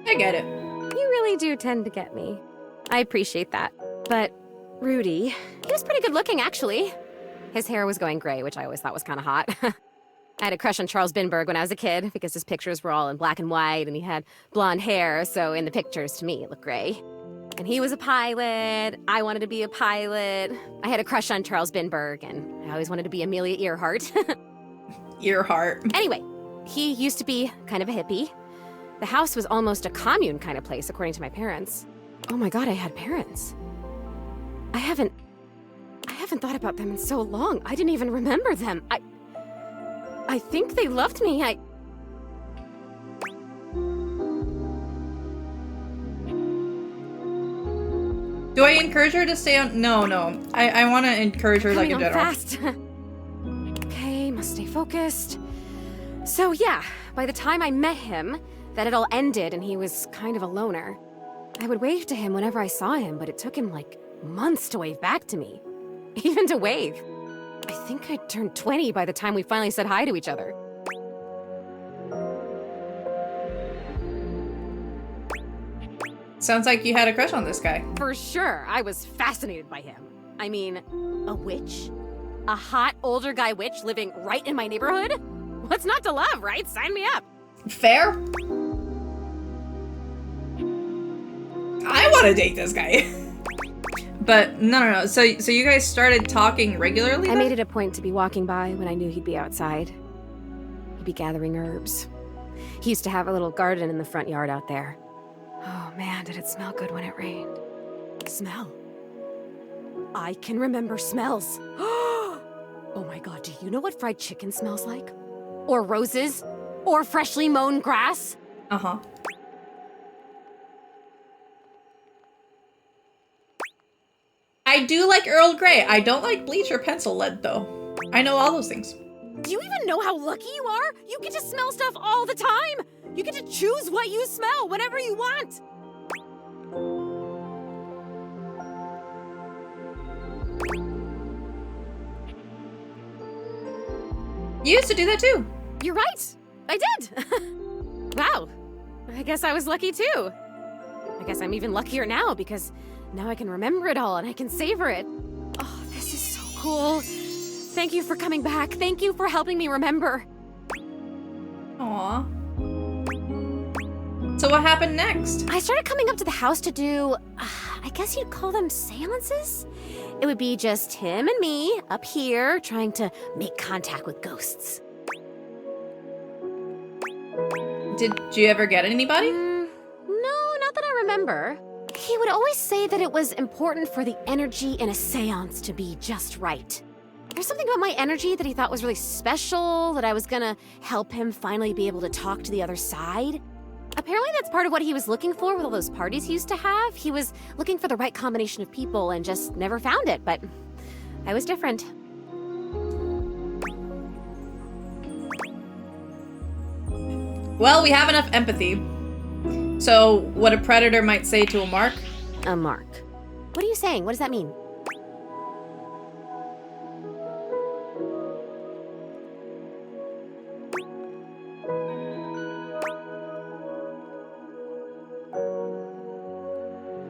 I get it. You really do tend to get me. I appreciate that. But Rudy, he was pretty good looking, actually. His hair was going gray, which I always thought was kind of hot. I had a crush on Charles Binberg when I was a kid because his pictures were all in black and white and he had blonde hair, so in the pictures, to me, it looked gray. And he was a pilot. I wanted to be a pilot. I had a crush on Charles Binberg, and I always wanted to be Amelia Earhart. Earhart. Anyway, he used to be kind of a hippie. The house was almost a commune kind of place, according to my parents. Oh my god, I had parents. I haven't thought about them in so long. I didn't even remember them. I think they loved me. Do I encourage her to stay on? No. I want to encourage her like in general. Fast. Okay, must stay focused. So yeah, by the time I met him, that had all ended and he was kind of a loner. I would wave to him whenever I saw him, but it took him like months to wave back to me. Even to wave. I think I'd turned 20 by the time we finally said hi to each other. Sounds like you had a crush on this guy. For sure, I was fascinated by him. I mean, a witch? A hot older guy witch living right in my neighborhood? What's not to love, right? Sign me up. Fair. I want to date this guy. But no. So you guys started talking regularly? I then? made it a point to be walking by when I knew he'd be outside. He'd be gathering herbs. He used to have a little garden in the front yard out there. Oh man, did it smell good when it rained. Smell. I can remember smells. Oh my god, do you know what fried chicken smells like? Or roses? Or freshly mown grass? Uh-huh. I do like Earl Grey. I don't like bleach or pencil lead, though. I know all those things. Do you even know how lucky you are? You get to smell stuff all the time! You get to choose what you smell whenever you want! You used to do that too. You're right! I did! Wow. I guess I was lucky too. I guess I'm even luckier now because now I can remember it all and I can savor it. Oh, this is so cool. Thank you for coming back. Thank you for helping me remember. Aw. So what happened next? I started coming up to the house to do, I guess you'd call them seances? It would be just him and me up here trying to make contact with ghosts. Did you ever get anybody? No, not that I remember. He would always say that it was important for the energy in a seance to be just right. There's something about my energy that he thought was really special, that I was gonna help him finally be able to talk to the other side. Apparently that's part of what he was looking for with all those parties he used to have. He was looking for the right combination of people and just never found it, but I was different. Well, we have enough empathy. So, what a predator might say to a mark? A mark. What are you saying? What does that mean?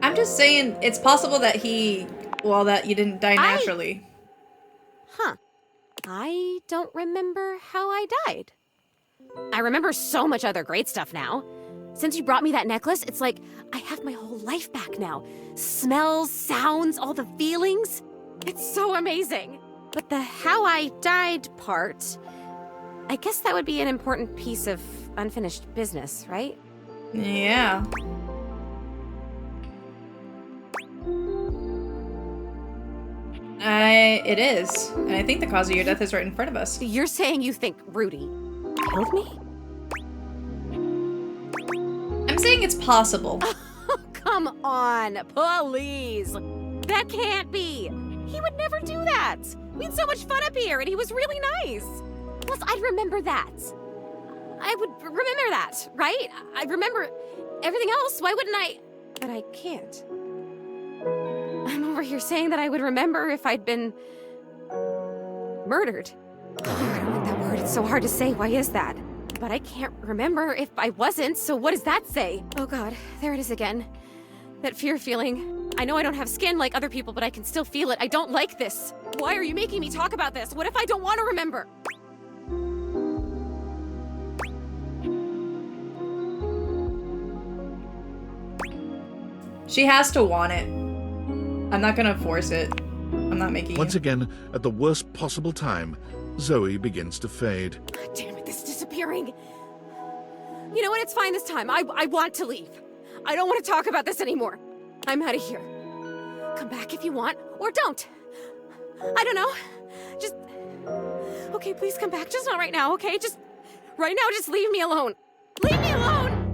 I'm just saying it's possible that that you didn't die naturally. Huh. I don't remember how I died. I remember so much other great stuff now. Since you brought me that necklace, it's like I have my whole life back now. Smells, sounds, all the feelings. It's so amazing. But the how I died part, I guess that would be an important piece of unfinished business, right? Yeah. It is. And I think the cause of your death is right in front of us. You're saying you think Rudy killed me? I'm saying it's possible. Oh, come on, please. That can't be. He would never do that. We had so much fun up here, and he was really nice. Plus, I'd remember that. I would remember that, right? I'd remember everything else. Why wouldn't I? But I can't. I'm over here saying that I would remember if I'd been murdered. Oh, I don't like that word. It's so hard to say. Why is that? But I can't remember if I wasn't, so what does that say? Oh god, there it is again. That fear feeling. I know I don't have skin like other people, but I can still feel it. I don't like this. Why are you making me talk about this? What if I don't want to remember? She has to want it. I'm not gonna force it. I'm not making Once you. again, at the worst possible time, Zoe begins to fade. God damn it, this is disappearing. You know what? It's fine this time. I want to leave. I don't want to talk about this anymore. I'm out of here. Come back if you want, or don't. I don't know. Just... Okay, please come back. Just not right now, okay? Just... Right now, just leave me alone. Leave me alone!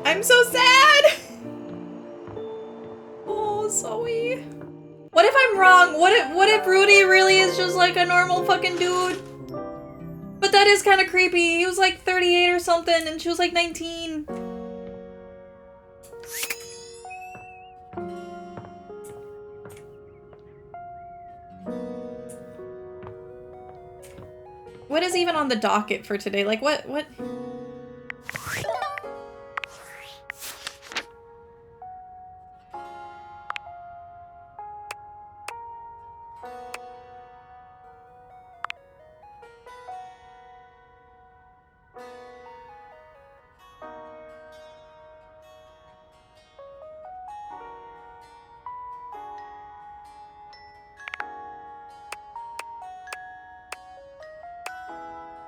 I'm so sad! Oh, Zoe. What if I'm wrong? What if Rudy really is just like a normal fucking dude? But that is kind of creepy. He was like 38 or something and she was like 19. What is even on the docket for today? Like what?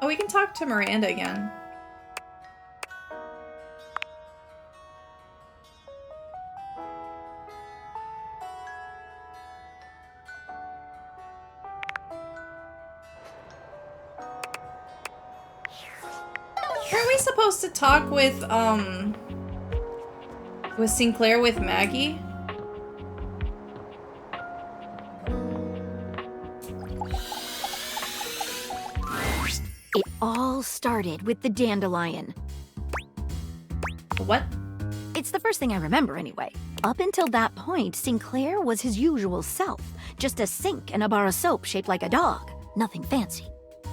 Oh, we can talk to Miranda again. Aren't we supposed to talk with Sinclair with Maggie? It all started with the dandelion. What? It's the first thing I remember anyway. Up until that point, Sinclair was his usual self. Just a sink and a bar of soap shaped like a dog. Nothing fancy.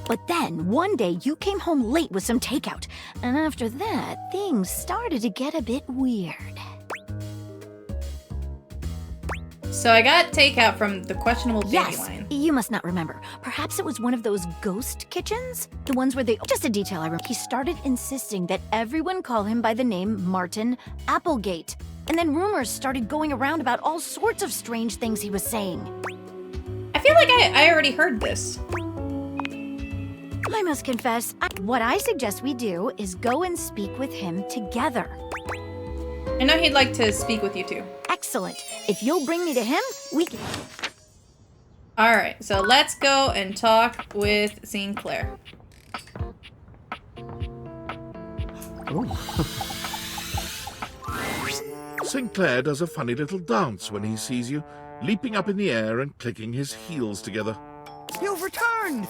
But then, one day, you came home late with some takeout. And after that, things started to get a bit weird. So I got takeout from the questionable Yes, dandelion. you must not remember. Perhaps it was one of those ghost kitchens? The ones where they... Just a detail I remember. He started insisting that everyone call him by the name Martin Applegate. And then rumors started going around about all sorts of strange things he was saying. I feel like I already heard this. I must confess, what I suggest we do is go and speak with him together. I know he'd like to speak with you too. Excellent. If you'll bring me to him, we can... Alright, so let's go and talk with Sinclair. Sinclair does a funny little dance when he sees you, leaping up in the air and clicking his heels together. You've returned!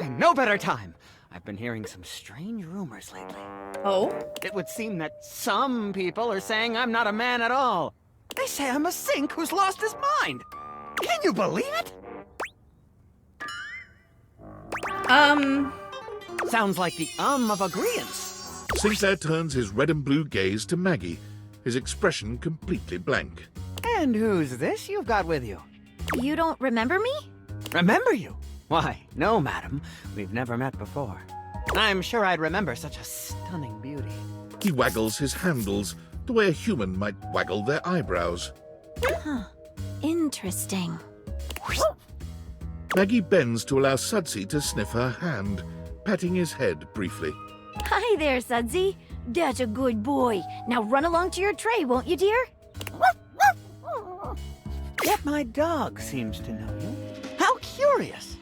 And no better time. I've been hearing some strange rumors lately. Oh? It would seem that some people are saying I'm not a man at all. They say I'm a sink who's lost his mind. Can you believe it? Sounds like the of agreement. Sinclair turns his red and blue gaze to Maggie, his expression completely blank. And who's this you've got with you? You don't remember me? Remember you? Why, no, madam. We've never met before. I'm sure I'd remember such a stunning beauty. He waggles his handles, the way a human might waggle their eyebrows. Huh. Interesting. Maggie bends to allow Sudsy to sniff her hand, patting his head briefly. Hi there, Sudsy. That's a good boy. Now run along to your tray, won't you, dear? Yet my dog seems to know you. How curious.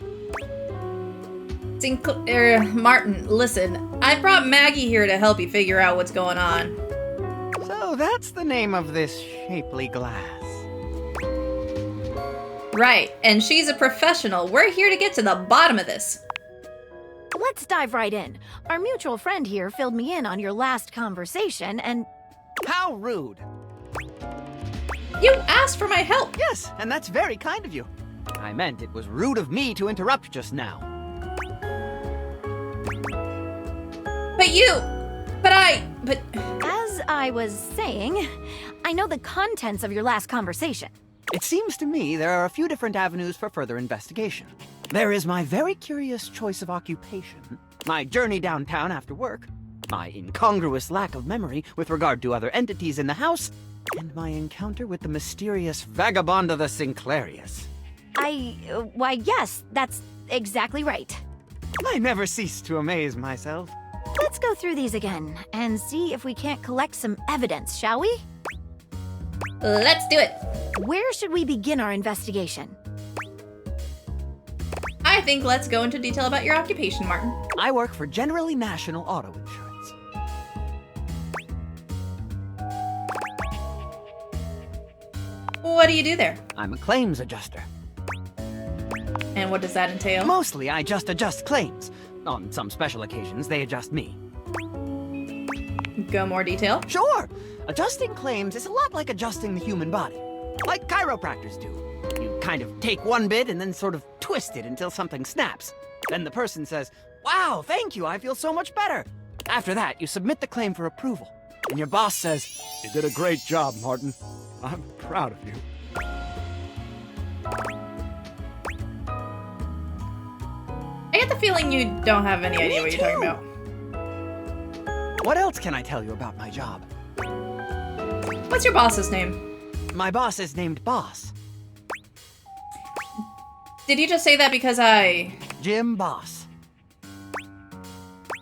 Sinclair, Martin, listen. I brought Maggie here to help you figure out what's going on. So that's the name of this shapely glass. Right, and she's a professional. We're here to get to the bottom of this. Let's dive right in. Our mutual friend here filled me in on your last conversation, and... How rude. You asked for my help. Yes, and that's very kind of you. I meant it was rude of me to interrupt just now. But As I was saying, I know the contents of your last conversation. It seems to me there are a few different avenues for further investigation. There is my very curious choice of occupation, my journey downtown after work, my incongruous lack of memory with regard to other entities in the house, and my encounter with the mysterious vagabond of the Sinclairius. Why, yes, that's exactly right. I never cease to amaze myself. Let's go through these again and see if we can't collect some evidence, shall we? let's do it. Where should we begin our investigation? I think let's go into detail about your occupation, Martin. I work for Generally National Auto Insurance. What do you do there? I'm a claims adjuster. And what does that entail? Mostly, I just adjust claims. On some special occasions, they adjust me. Go more detail? Sure! Adjusting claims is a lot like adjusting the human body. Like chiropractors do. You kind of take one bit and then sort of twist it until something snaps. Then the person says, "Wow, thank you, I feel so much better." After that, you submit the claim for approval. And your boss says, "You did a great job, Martin. I'm proud of you." I get the feeling you don't have any idea what you're talking about. What else can I tell you about my job? What's your boss's name? My boss is named Boss. Did you just say that because I... Jim Boss.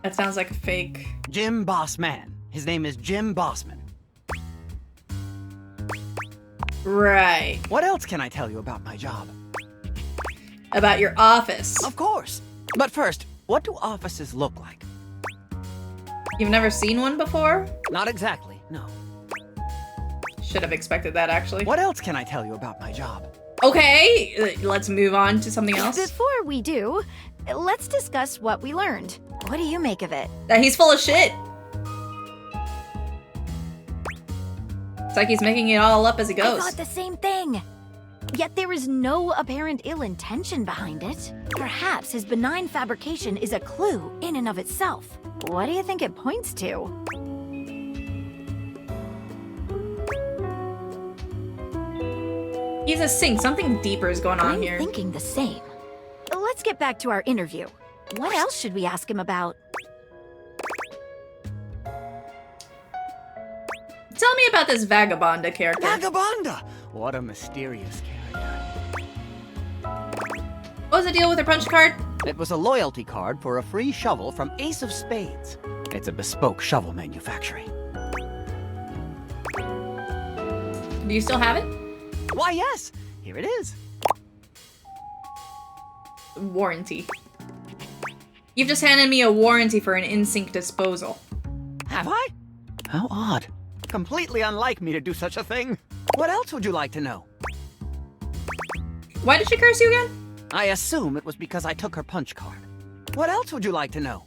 That sounds like a fake. Jim Bossman. His name is Jim Bossman. Right. What else can I tell you about my job? About your office. Of course. But first, what do offices look like? You've never seen one before? Not exactly, no. Should have expected that, actually. What else can I tell you about my job? Okay, let's move on to something else. Before we do, let's discuss what we learned. What do you make of it? That he's full of shit. It's like he's making it all up as he goes. I thought the same thing. Yet there is no apparent ill intention behind it. Perhaps his benign fabrication is a clue in and of itself. What do you think it points to? He's a sink. Something deeper is going on here. I'm thinking the same. Let's get back to our interview. What else should we ask him about? Tell me about this Vagabonda character. Vagabonda! What a mysterious character. What was the deal with her punch card? It was a loyalty card for a free shovel from Ace of Spades. It's a bespoke shovel manufacturing. Do you still have it? Why, yes. Here it is. Warranty. You've just handed me a warranty for an in-sync disposal. Have I? How odd. Completely unlike me to do such a thing. What else would you like to know? Why did she curse you again? I assume it was because I took her punch card. What else would you like to know?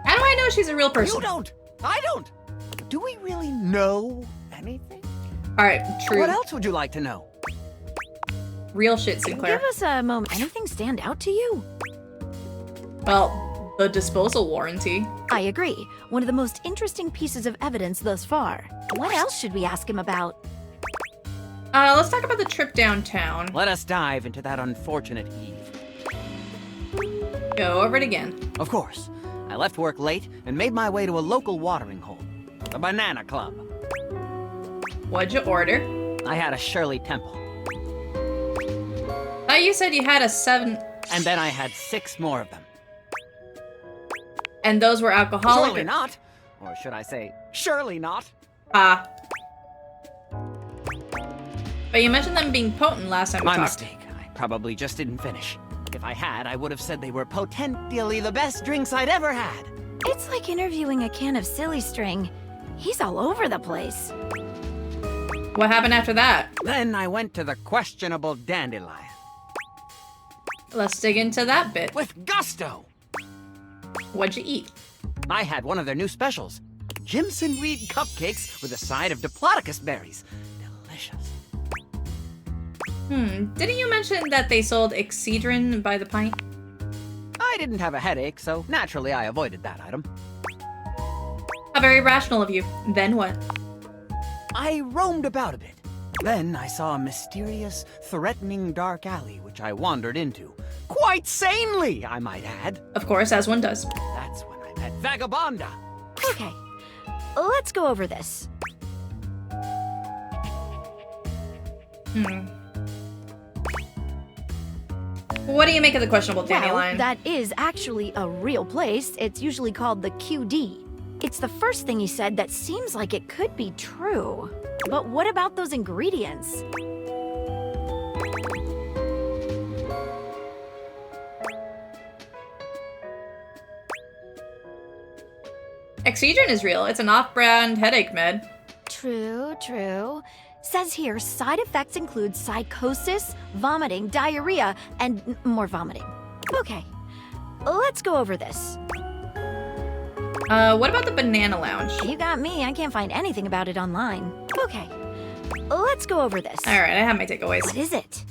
How do I know she's a real person? You don't. I don't. Do we really know anything? Alright, true. What else would you like to know? Real shit, Sinclair. Give us a moment. Anything stand out to you? Well, the disposal warranty. I agree. One of the most interesting pieces of evidence thus far. What else should we ask him about? Let's talk about the trip downtown. Let us dive into that unfortunate eve. Go over it again. Of course. I left work late and made my way to a local watering hole. The Banana Club. What'd you order? I had a Shirley Temple. Thought you said you had a 7... And then I had 6 more of them. And those were alcoholic? Surely not. Or should I say, surely not. Ah. But you mentioned them being potent last time we talked. My mistake. I probably just didn't finish. If I had, I would have said they were potentially the best drinks I'd ever had. It's like interviewing a can of silly string. He's all over the place. What happened after that? Then I went to the questionable dandelion. Let's dig into that bit. With gusto! What'd you eat? I had one of their new specials. Jimson Reed cupcakes with a side of Diplodocus berries. Delicious. Didn't you mention that they sold Excedrin by the pint? I didn't have a headache, so naturally I avoided that item. How very rational of you. Then what? I roamed about a bit. Then I saw a mysterious, threatening dark alley which I wandered into. Quite sanely, I might add. Of course, as one does. That's when I met Vagabonda. Okay, let's go over this. What do you make of the questionable dandelion? Well, that is actually a real place. It's usually called the QD. It's the first thing he said that seems like it could be true. But what about those ingredients? Excedrin is real. It's an off-brand headache med. True, true. Says here, side effects include psychosis, vomiting, diarrhea, and more vomiting. Okay, let's go over this. What about the Banana Lounge? You got me. I can't find anything about it online. Okay, let's go over this. All right, I have my takeaways. What is it?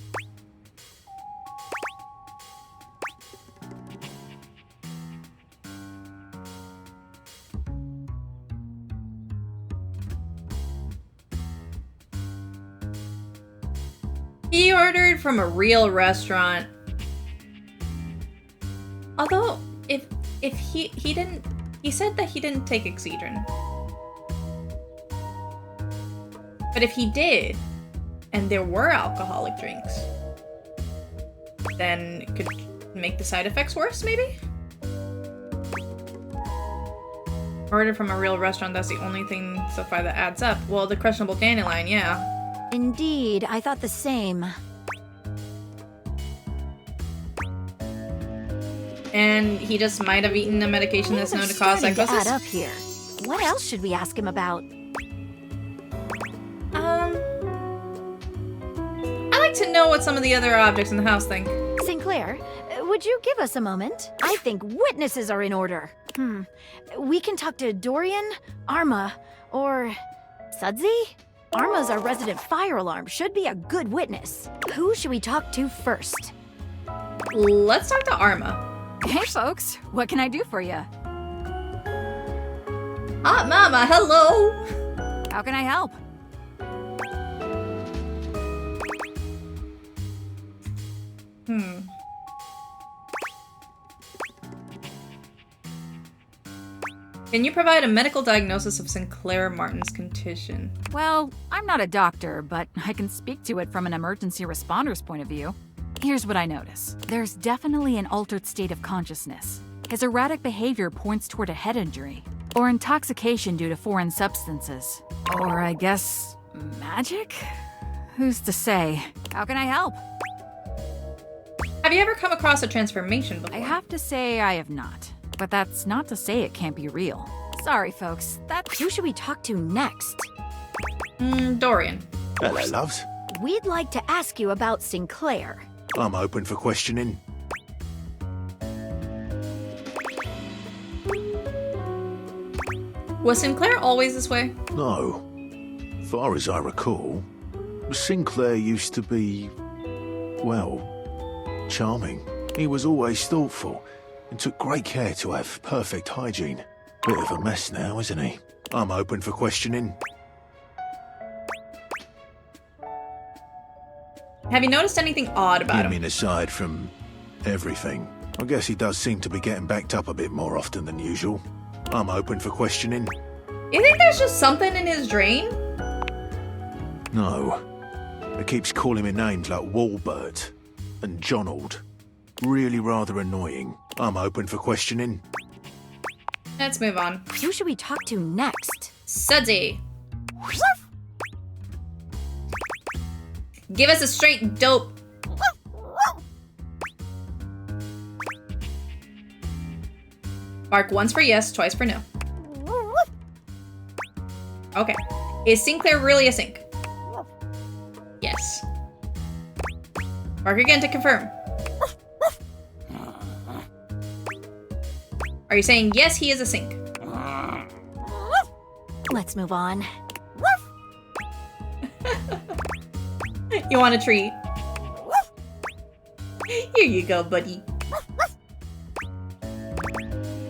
He ordered from a real restaurant. Although, if he didn't, he said that he didn't take Excedrin. But if he did, and there were alcoholic drinks, then it could make the side effects worse, maybe? departed from a real restaurant. That's the only thing so far that adds up. Well, the questionable dandelion, yeah. Indeed, I thought the same. And he just might have eaten a medication that's known to cause psychosis. Add up here. What else should we ask him about? I like to know what some of the other objects in the house think. Sinclair, would you give us a moment? I think witnesses are in order. We can talk to Dorian, Arma, or Sudsy? Arma's our resident fire alarm. Should be a good witness. Who should we talk to first? Let's talk to Arma. Hey, folks. What can I do for you? Hot Mama, hello! How can I help? Can you provide a medical diagnosis of Sinclair Martin's condition? Well, I'm not a doctor, but I can speak to it from an emergency responder's point of view. Here's what I notice. There's definitely an altered state of consciousness. His erratic behavior points toward a head injury, or intoxication due to foreign substances. Or I guess, magic? Who's to say? How can I help? Have you ever come across a transformation before? I have to say I have not. But that's not to say it can't be real. Sorry, folks. Who should we talk to next? Dorian. Hello, loves. We'd like to ask you about Sinclair. I'm open for questioning. Was Sinclair always this way? No. Far as I recall, Sinclair used to be, well, charming. He was always thoughtful and took great care to have perfect hygiene. Bit of a mess now, isn't he? I'm open for questioning. Have you noticed anything odd about him? I mean, aside from everything, I guess he does seem to be getting backed up a bit more often than usual. I'm open for questioning. You think there's just something in his drain? No. It keeps calling me names like Walbert and Jonald. Really rather annoying. I'm open for questioning. Let's move on. Who should we talk to next? Sudsy. Give us a straight dope. Bark once for yes, twice for no. Okay. Is Sinclair really a sink? Yes. Bark again to confirm. Are you saying yes, he is a sink? Let's move on. You want a treat? Here you go, buddy.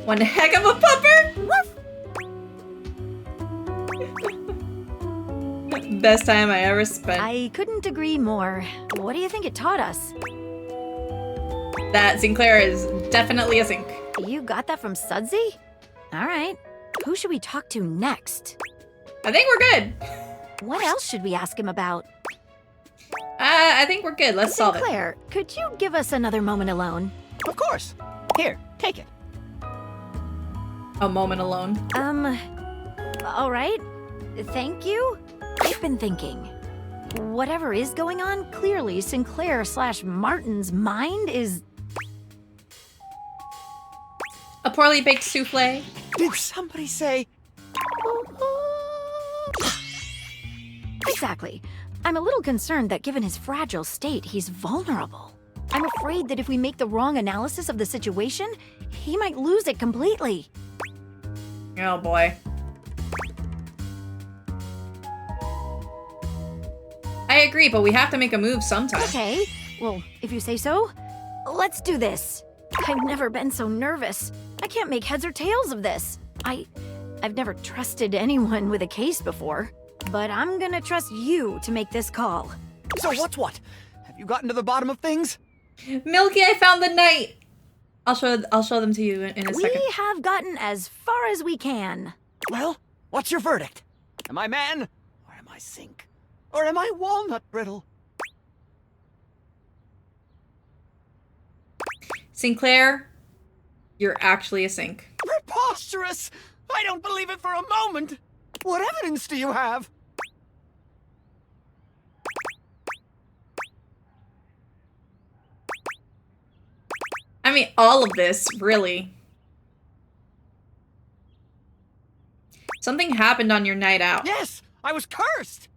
One heck of a pupper! Best time I ever spent. I couldn't agree more. What do you think it taught us? That Sinclair is definitely a sink. You got that from Sudsy? All right. Who should we talk to next? I think we're good. What else should we ask him about? I think we're good. Let's solve it. Sinclair, could you give us another moment alone? Of course. Here, take it. A moment alone. All right. Thank you. I've been thinking. Whatever is going on, clearly Sinclair/Martin's mind is... A poorly baked souffle. Did somebody say... Exactly. I'm a little concerned that given his fragile state, he's vulnerable. I'm afraid that if we make the wrong analysis of the situation, he might lose it completely. Oh boy. I agree, but we have to make a move sometime. Okay, well, if you say so, let's do this. I've never been so nervous. I can't make heads or tails of this. I've never trusted anyone with a case before, but I'm gonna trust you to make this call. So what's what? Have you gotten to the bottom of things? Milky, I found the knight. I'll show them to you in a second. We have gotten as far as we can. Well, what's your verdict? Am I man, or am I sink? Or am I walnut brittle? Sinclair, you're actually a sink. Preposterous! I don't believe it for a moment! What evidence do you have? I mean, all of this, really. Something happened on your night out. Yes! I was cursed!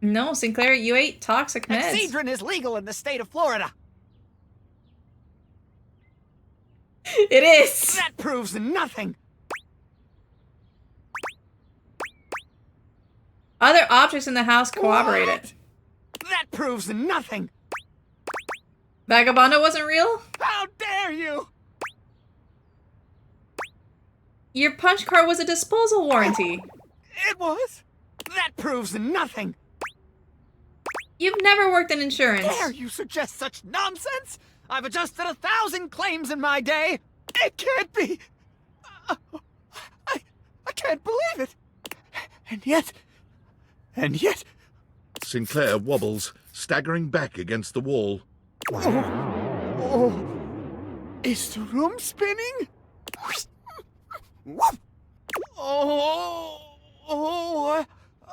No, Sinclair, you ate toxic meds. Excedrin is legal in the state of Florida. It is! That proves nothing! Other objects in the house corroborate it. That proves nothing! Vagabondo wasn't real? How dare you! Your punch card was a disposal warranty. It was? That proves nothing! You've never worked in insurance. Dare you suggest such nonsense? I've adjusted 1,000 claims in my day! It can't be! I can't believe it! And yet... Sinclair wobbles, staggering back against the wall. Oh, is the room spinning?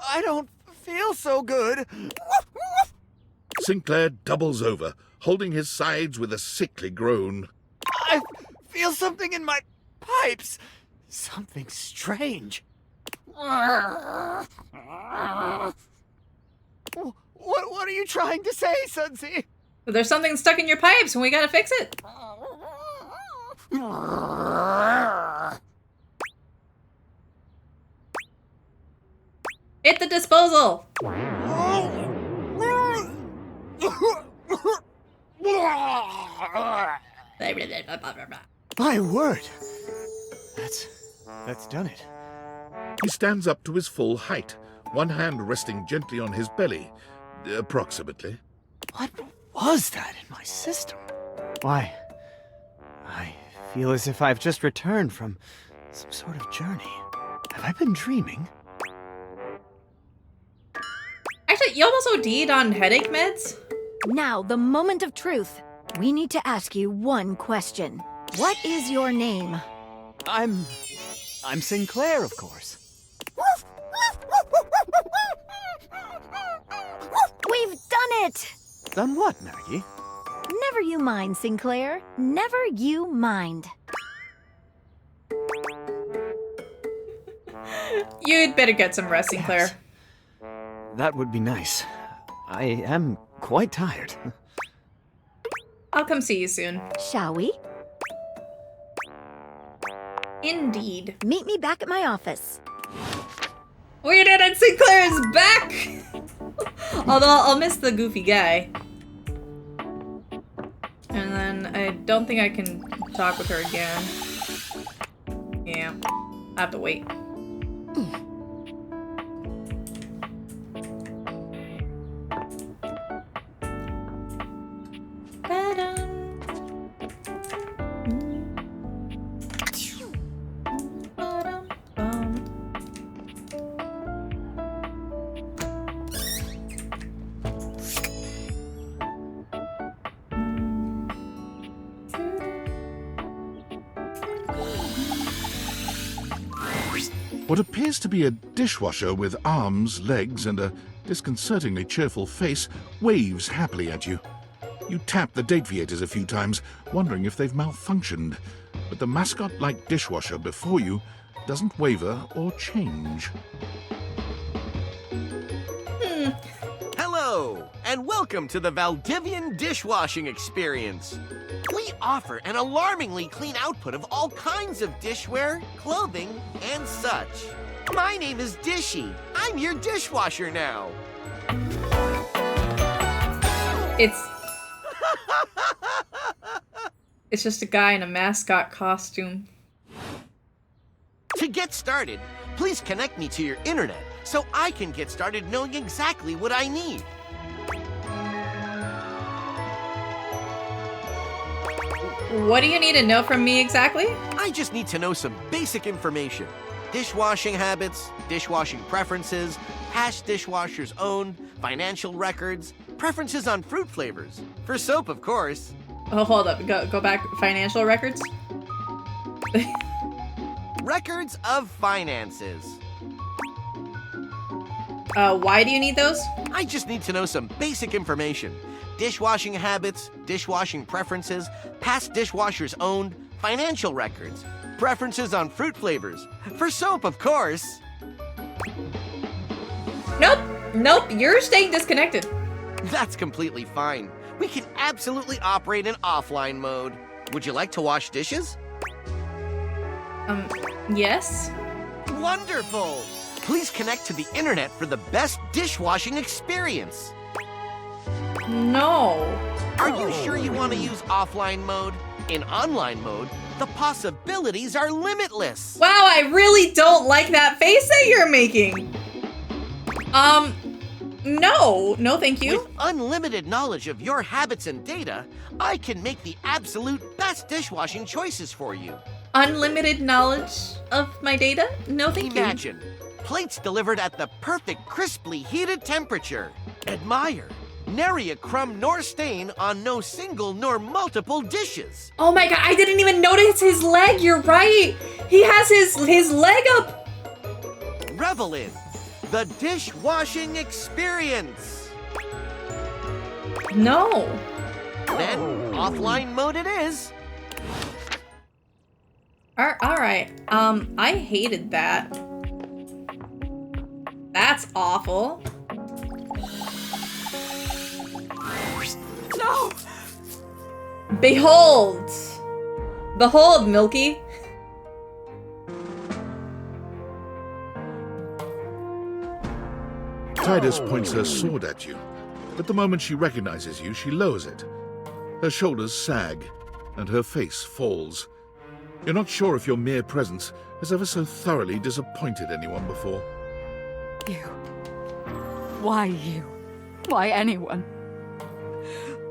I don't feel so good. Sinclair doubles over, holding his sides with a sickly groan. I feel something in my pipes. Something strange. What are you trying to say, Sudsy? There's something stuck in your pipes and we gotta fix it. Hit the disposal. My word. That's done it. He stands up to his full height, one hand resting gently on his belly, approximately. What was that in my system? Why, I feel as if I've just returned from some sort of journey. Have I been dreaming? Actually, you almost OD'd on headache meds? Now, the moment of truth. We need to ask you one question. What is your name? I'm Sinclair, of course. We've done it! Done what, Maggie? Never you mind, Sinclair. Never you mind. You'd better get some rest, Sinclair. Yes. That would be nice. I am quite tired. I'll come see you soon. Shall we? Indeed. Meet me back at my office. We did it! Sinclair is back! Although I'll miss the goofy guy. And then I don't think I can talk with her again. Yeah, I have to wait. What appears to be a dishwasher with arms, legs, and a disconcertingly cheerful face waves happily at you. You tap the deviators a few times, wondering if they've malfunctioned, but the mascot-like dishwasher before you doesn't waver or change. Hello, and welcome to the Valdivian dishwashing experience. We offer an alarmingly clean output of all kinds of dishware, clothing, and such. My name is Dishy. I'm your dishwasher now. It's just a guy in a mascot costume. To get started, please connect me to your internet so I can get started knowing exactly what I need. What do you need to know from me exactly? I just need to know some basic information. Dishwashing habits, dishwashing preferences, past dishwashers owned, financial records, preferences on fruit flavors. For soap, of course. Oh, hold up. Go back. Financial records? Records of finances. Why do you need those? I just need to know some basic information. Dishwashing habits, dishwashing preferences, past dishwashers owned, financial records, preferences on fruit flavors. For soap, of course. Nope, you're staying disconnected. That's completely fine. We can absolutely operate in offline mode. Would you like to wash dishes? Yes. Wonderful! Please connect to the internet for the best dishwashing experience. No. Are you sure you want to use offline mode? In online mode, the possibilities are limitless. Wow, I really don't like that face that you're making. No, thank you. With unlimited knowledge of your habits and data, I can make the absolute best dishwashing choices for you. Unlimited knowledge of my data? No, thank you. Imagine, plates delivered at the perfect crisply heated temperature. Admire, nary a crumb nor stain on no single nor multiple dishes. Oh my god, I didn't even notice his leg, you're right. He has his leg up. Revel in the dishwashing experience. No. Then, offline mode it is. Alright, I hated that. That's awful. No! Behold! Behold, Milky. Titus points her sword at you, but the moment she recognizes you, she lowers it. Her shoulders sag, and her face falls. You're not sure if your mere presence has ever so thoroughly disappointed anyone before. You. Why you? Why anyone?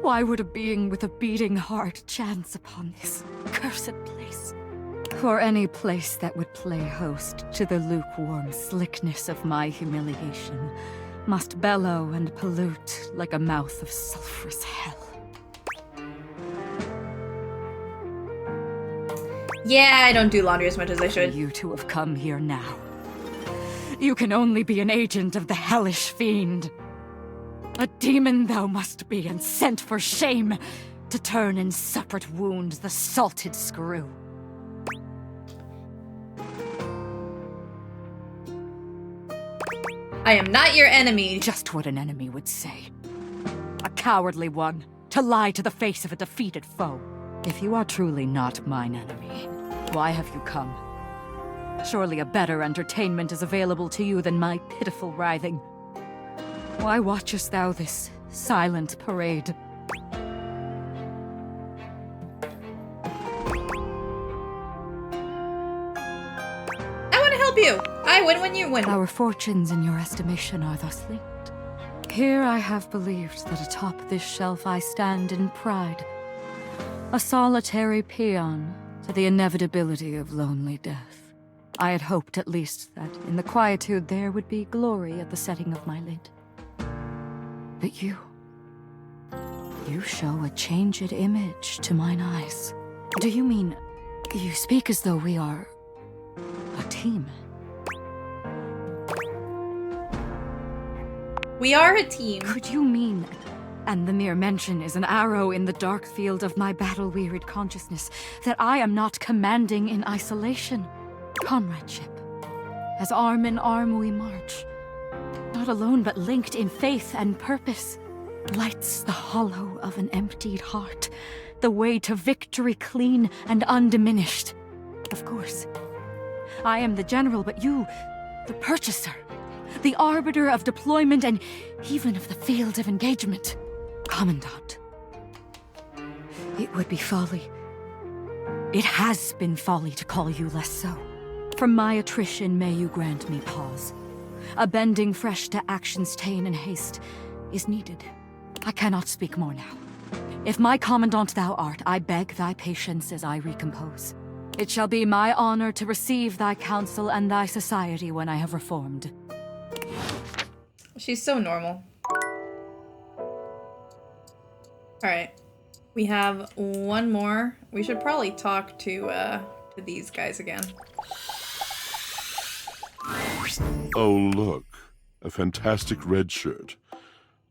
Why would a being with a beating heart chance upon this cursed place? For any place that would play host to the lukewarm slickness of my humiliation must bellow and pollute like a mouth of sulphurous hell. Yeah, I don't do laundry as much as I should. For you to have come here now. You can only be an agent of the hellish fiend. A demon thou must be, and sent for shame, to turn in separate wounds the salted screw. I am not your enemy. Just what an enemy would say. A cowardly one, to lie to the face of a defeated foe. If you are truly not mine enemy, why have you come? Surely a better entertainment is available to you than my pitiful writhing. Why watchest thou this silent parade? I want to help you. I win when you win. Our fortunes in your estimation are thus linked. Here I have believed that atop this shelf I stand in pride. A solitary peon to the inevitability of lonely death. I had hoped at least that in the quietude there would be glory at the setting of my lid. But you show a changed image to mine eyes. Do you mean, you speak as though we are a team? We are a team. Could you mean, and the mere mention is an arrow in the dark field of my battle-wearied consciousness, that I am not commanding in isolation? Comradeship. As arm in arm we march. Not alone, but linked in faith and purpose. Lights the hollow of an emptied heart. The way to victory clean and undiminished. Of course. I am the general, but you, the purchaser. The arbiter of deployment and even of the field of engagement. Commandant. It would be folly. It has been folly to call you less so. From my attrition may you grant me pause. A bending fresh to action's ta'en and haste is needed. I cannot speak more now. If my commandant thou art, I beg thy patience as I recompose. It shall be my honor to receive thy counsel and thy society when I have reformed. She's so normal. Alright. We have one more. We should probably talk to these guys again. Oh, look. A fantastic red shirt.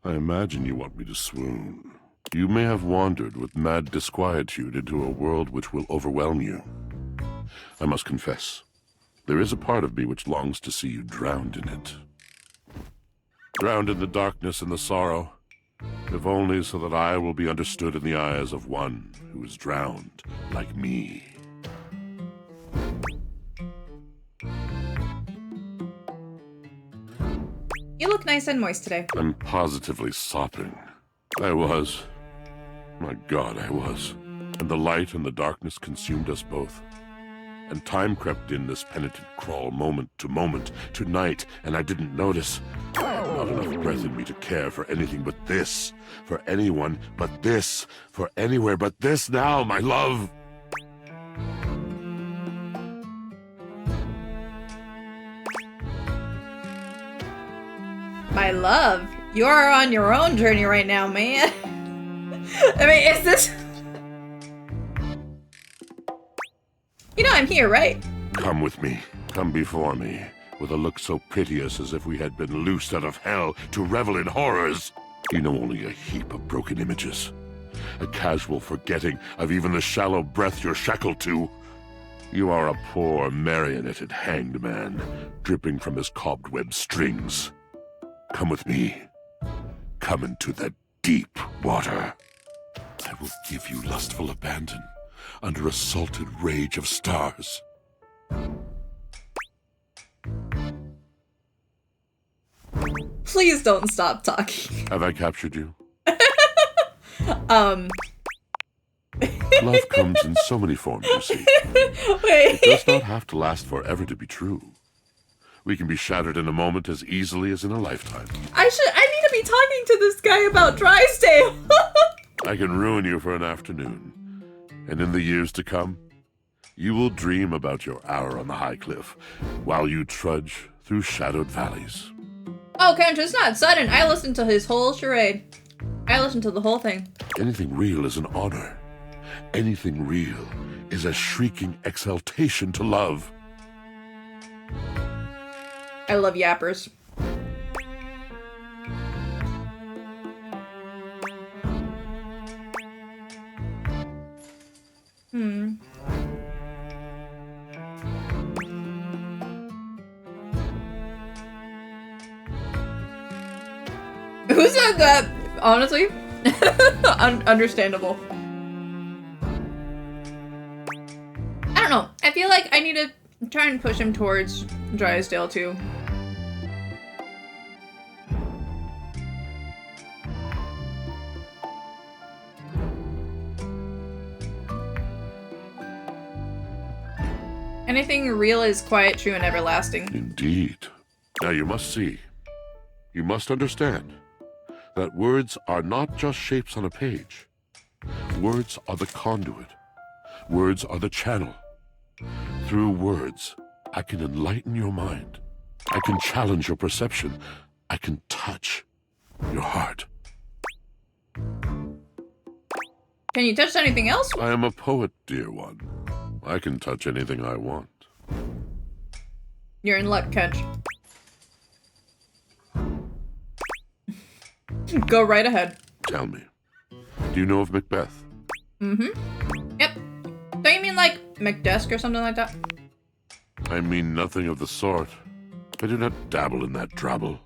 I imagine you want me to swoon. You may have wandered with mad disquietude into a world which will overwhelm you. I must confess, there is a part of me which longs to see you drowned in it. Drowned in the darkness and the sorrow, if only so that I will be understood in the eyes of one who is drowned like me. You look nice and moist today. I'm positively sopping. I was. My God, I was. And the light and the darkness consumed us both. And time crept in this penitent crawl moment to moment, to night, and I didn't notice. I had not enough breath in me to care for anything but this. For anyone but this. For anywhere but this now, my love. My love, you are on your own journey right now, man. I mean, is this... You know I'm here, right? Come with me. Come before me. With a look so piteous as if we had been loosed out of hell to revel in horrors. You know only a heap of broken images. A casual forgetting of even the shallow breath you're shackled to. You are a poor, marionetted hanged man, dripping from his cobweb strings. Come with me. Come into the deep water. I will give you lustful abandon under a salted rage of stars. Please don't stop talking. Have I captured you? Love Love comes in so many forms, you see. Wait. It does not have to last forever to be true. We can be shattered in a moment as easily as in a lifetime. I need to be talking to this guy about Drysdale. I can ruin you for an afternoon. And in the years to come, you will dream about your hour on the high cliff while you trudge through shadowed valleys. Oh, Kench, it's not sudden. I listened to his whole charade. I listened to the whole thing. Anything real is an honor. Anything real is a shrieking exaltation to love. I love yappers. Who said that? Honestly? Understandable. I don't know. I feel like I need to try and push him towards Drysdale too. Anything real is quiet, true, and everlasting. Indeed. Now you must see. You must understand that words are not just shapes on a page. Words are the conduit. Words are the channel. Through words, I can enlighten your mind. I can challenge your perception. I can touch your heart. Can you touch anything else? I am a poet, dear one. I can touch anything I want. You're in luck, Kench. Go right ahead. Tell me, do you know of Macbeth? Mm-hmm. Yep. Don't you mean like McDesk or something like that? I mean nothing of the sort. I do not dabble in that drabble.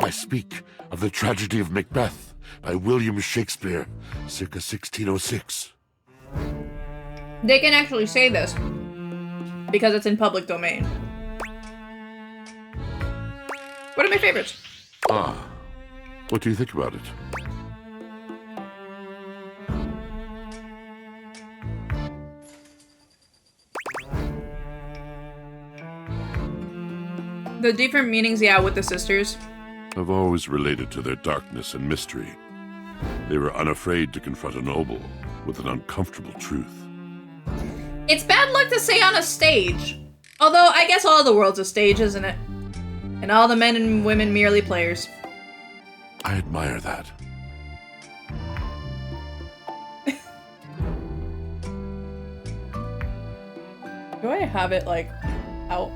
I speak of the tragedy of Macbeth by William Shakespeare, circa 1606. They can actually say this because it's in public domain. What are my favorites? Ah, what do you think about it? The different meanings, yeah, with the sisters. I've always related to their darkness and mystery. They were unafraid to confront a noble with an uncomfortable truth. It's bad luck to say on a stage. Although, I guess all the world's a stage, isn't it? And all the men and women merely players. I admire that. I have it, like, out?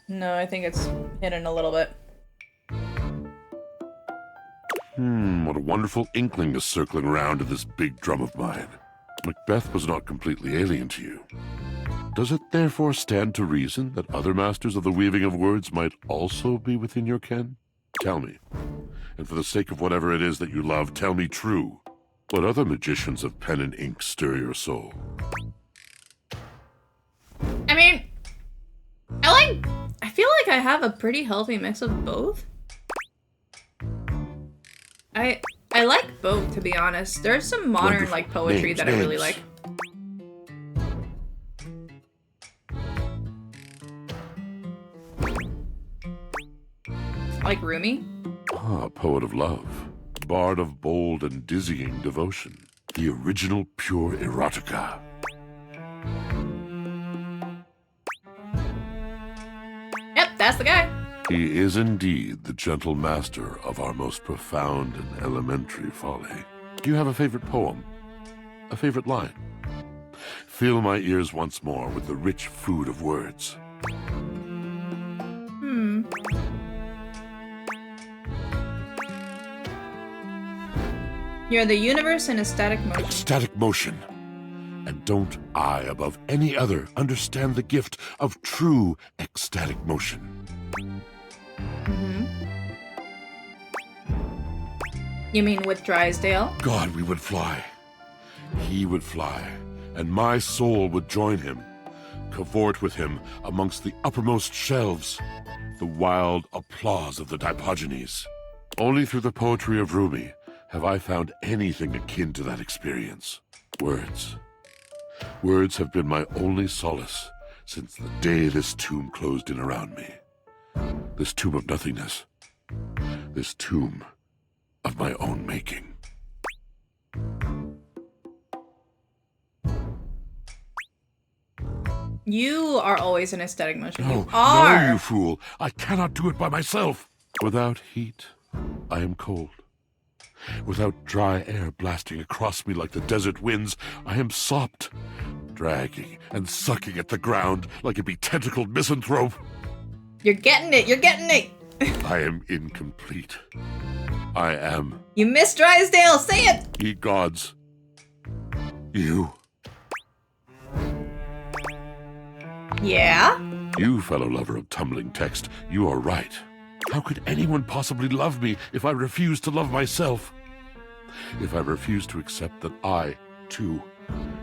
No, I think it's hidden a little bit. What a wonderful inkling is circling around to this big drum of mine. Macbeth was not completely alien to you. Does it therefore stand to reason that other masters of the weaving of words might also be within your ken? Tell me, and for the sake of whatever it is that you love, tell me true. What other magicians of pen and ink stir your soul? I mean, I feel like I have a pretty healthy mix of both. I like both, to be honest. There's some modern, Wonderful. like, poetry Names, that I really names. like. Like Rumi? Ah, poet of love. Bard of bold and dizzying devotion. The original pure erotica. Yep, that's the guy. He is indeed the gentle master of our most profound and elementary folly. Do you have a favorite poem? A favorite line? Fill my ears once more with the rich food of words. You're the universe in ecstatic motion. Ecstatic motion. And don't I, above any other, understand the gift of true ecstatic motion? You mean with Drysdale? God, we would fly. He would fly, and my soul would join him, cavort with him amongst the uppermost shelves, the wild applause of the Dipogenes. Only through the poetry of Rumi have I found anything akin to that experience. Words. Words have been my only solace since the day this tomb closed in around me. This tomb of nothingness. This tomb of my own making. You are always in aesthetic motion. No, You are! no, you fool. I cannot do it by myself. Without heat, I am cold. Without dry air blasting across me like the desert winds, I am sopped, dragging and sucking at the ground like a betentacled misanthrope. You're getting it! You're getting it! I am incomplete. I am, You missed Drysdale! Say it! ye gods, you. Yeah? You, fellow lover of tumbling text, you are right. How could anyone possibly love me if I refuse to love myself? If I refuse to accept that I, too,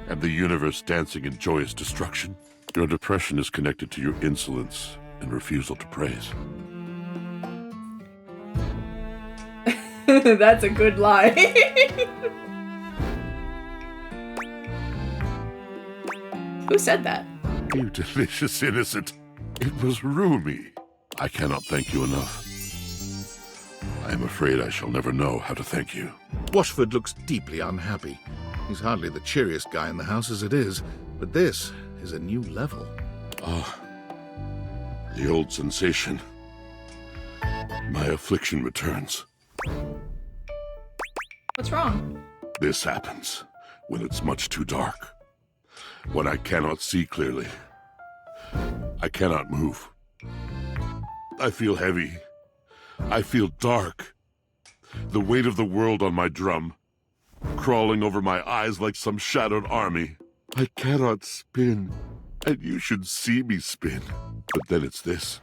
am the universe dancing in joyous destruction? Your depression is connected to your insolence and refusal to praise. That's a good lie. Who said that? You delicious innocent. It was Rumi. I cannot thank you enough. I am afraid I shall never know how to thank you. Washford looks deeply unhappy. He's hardly the cheeriest guy in the house as it is, but this is a new level. Ah, the old sensation. My affliction returns. What's wrong? This happens when it's much too dark. When I cannot see clearly. I cannot move. I feel heavy. I feel dark. The weight of the world on my drum, crawling over my eyes like some shadowed army. I cannot spin, and you should see me spin. But then it's this.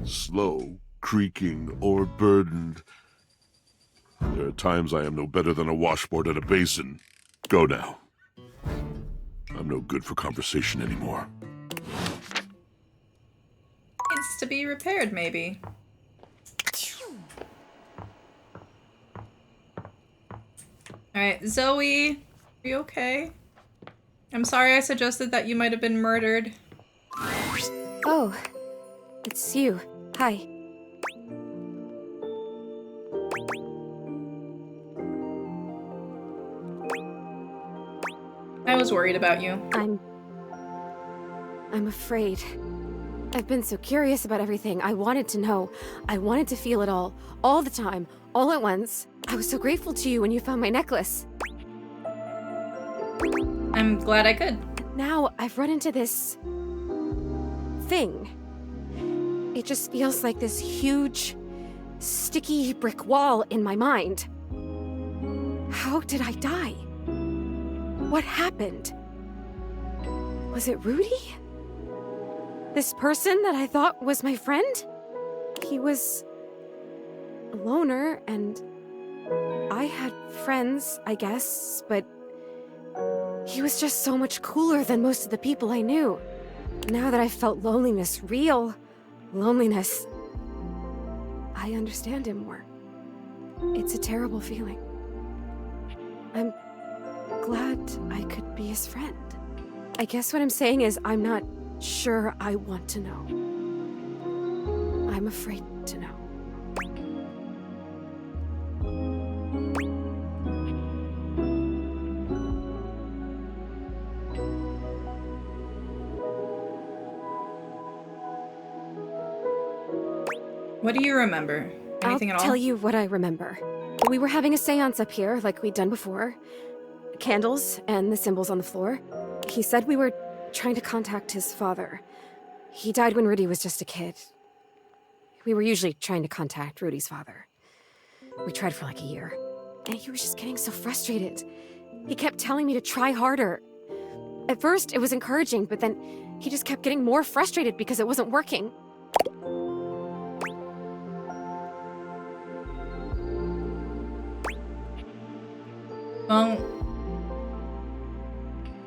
Slow, creaking, overburdened. There are times I am no better than a washboard at a basin. Go now. I'm no good for conversation anymore. Needs to be repaired, maybe. Alright, Zoe, are you okay? I'm sorry I suggested that you might have been murdered. Oh, it's you. Hi. I was worried about you. I'm afraid. I've been so curious about everything. I wanted to know. I wanted to feel it all the time, all at once. I was so grateful to you when you found my necklace. I'm glad I could. Now I've run into this thing. It just feels like this huge, sticky brick wall in my mind. How did I die? What happened? Was it Rudy? This person that I thought was my friend? He was a loner, and I had friends, I guess, but he was just so much cooler than most of the people I knew. Now that I felt loneliness, real loneliness, I understand him more. It's a terrible feeling. I'm glad I could be his friend. I guess what I'm saying is I'm not sure I want to know. I'm afraid to know. What do you remember? Anything I'll at all? tell you what I remember. We were having a seance up here, like we'd done before. Candles and the symbols on the floor. He said we were trying to contact his father. He died when Rudy was just a kid. We were usually trying to contact Rudy's father. We tried for like a year. And he was just getting so frustrated. He kept telling me to try harder. At first, it was encouraging, but then he just kept getting more frustrated because it wasn't working.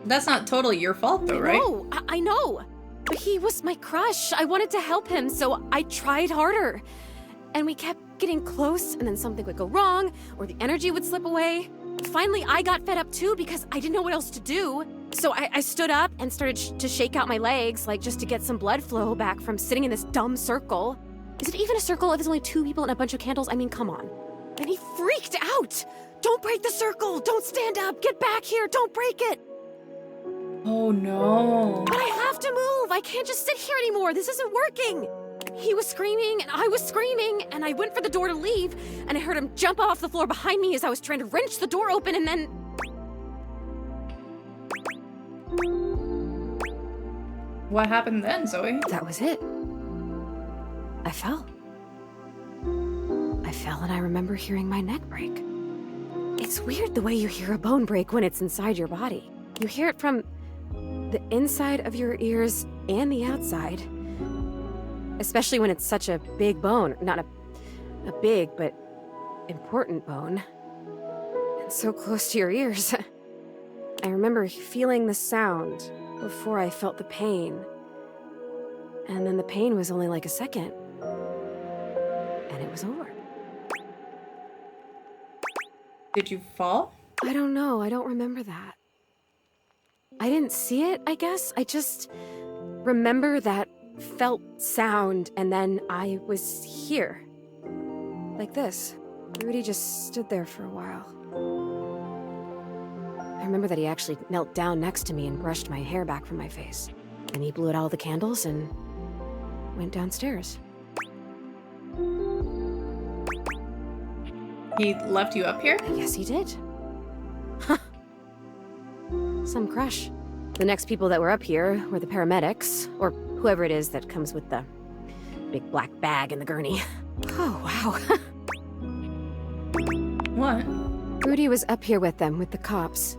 That's not totally your fault though, right? No, I know. But he was my crush. I wanted to help him, so I tried harder. And we kept getting close, and then something would go wrong, or the energy would slip away. Finally, I got fed up too because I didn't know what else to do. So I stood up and started to shake out my legs, like just to get some blood flow back from sitting in this dumb circle. Is it even a circle if there's only 2 people and a bunch of candles? I mean, come on. And he freaked out. Don't break the circle. Don't stand up. Get back here. Don't break it. Oh no. But I have to move. I can't just sit here anymore. This isn't working. He was screaming and I was screaming and I went for the door to leave and I heard him jump off the floor behind me as I was trying to wrench the door open and then... What happened then, Zoe? That was it. I fell. I fell and I remember hearing my neck break. It's weird the way you hear a bone break when it's inside your body. You hear it from the inside of your ears and the outside. Especially when it's such a big bone. Not a big, but important bone. And so close to your ears. I remember feeling the sound before I felt the pain. And then the pain was only like a second. And it was over. Did you fall? I don't know. I don't remember that. I didn't see it, I guess. I just remember that felt sound, and then I was here. Like this. Rudy just stood there for a while. I remember that he actually knelt down next to me and brushed my hair back from my face. And he blew out all the candles and went downstairs. He left you up here? Yes, he did. Huh. Some crush. The next people that were up here were the paramedics, or whoever it is that comes with the big black bag and the gurney. Oh, wow. What? Rudy was up here with them, with the cops.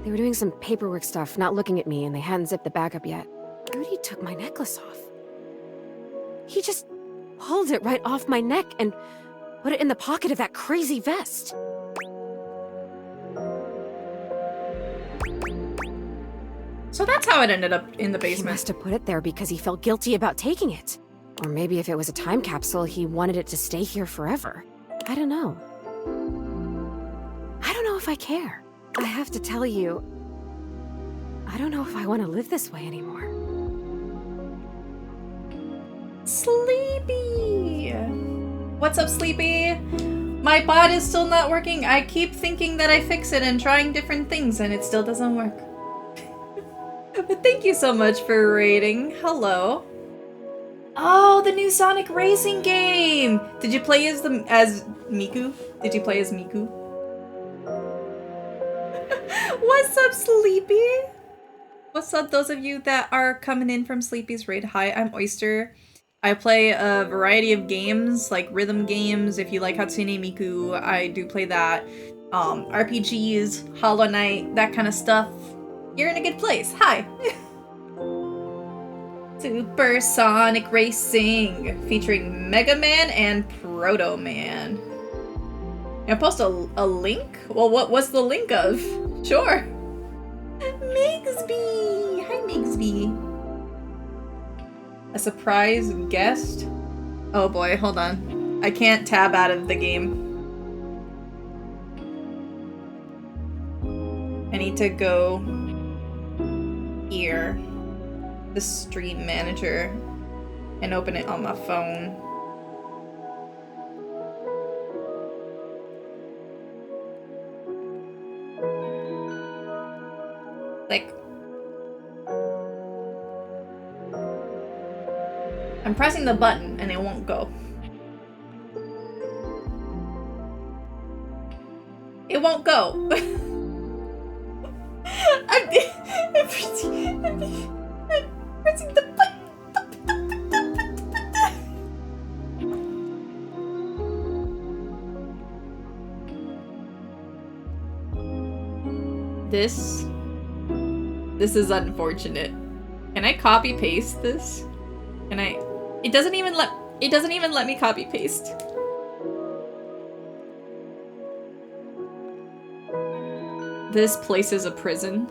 They were doing some paperwork stuff, not looking at me, and they hadn't zipped the bag up yet. Rudy took my necklace off. He just pulled it right off my neck and put it in the pocket of that crazy vest. So that's how it ended up in the basement. He must have put it there because he felt guilty about taking it. Or maybe if it was a time capsule, he wanted it to stay here forever. I don't know. I don't know if I care. I have to tell you, I don't know if I want to live this way anymore. Sleepy! What's up, Sleepy? My bot is still not working. I keep thinking that I fix it and trying different things and it still doesn't work. But thank you so much for rating. Hello. Oh, the new Sonic Racing game! Did you play as Miku? Did you play as Miku? What's up, Sleepy? What's up, those of you that are coming in from Sleepy's raid? Hi, I'm Oyster. I play a variety of games, like rhythm games. If you like Hatsune Miku, I do play that. RPGs, Hollow Knight, that kind of stuff. You're in a good place. Hi. Supersonic Racing, featuring Mega Man and Proto Man. Can I post a link? Well, what's the link of? Sure. Migsby! Hi, Migsby. A surprise guest? Oh boy, hold on. I can't tab out of the game. I need to go here, the stream manager, and open it on my phone. Like, I'm pressing the button and it won't go. It won't go. I'm pressing the button. This is unfortunate. Can I copy paste this? Can I? It doesn't even let me copy paste. This place is a prison.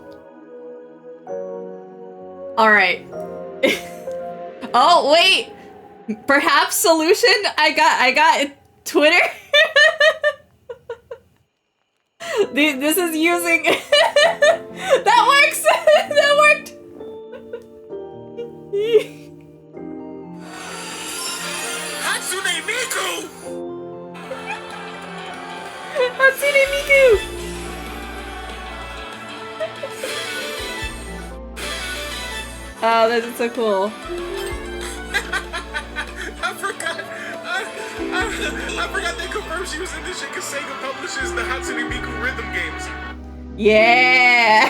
All right. Oh wait, perhaps solution. I got Twitter. This is using. That works. That worked. Hatsune Miku. Hatsune Miku. Oh, this is so cool. I forgot they confirmed she was in this shit because Sega publishes the Hatsune Miku rhythm games. Yeah.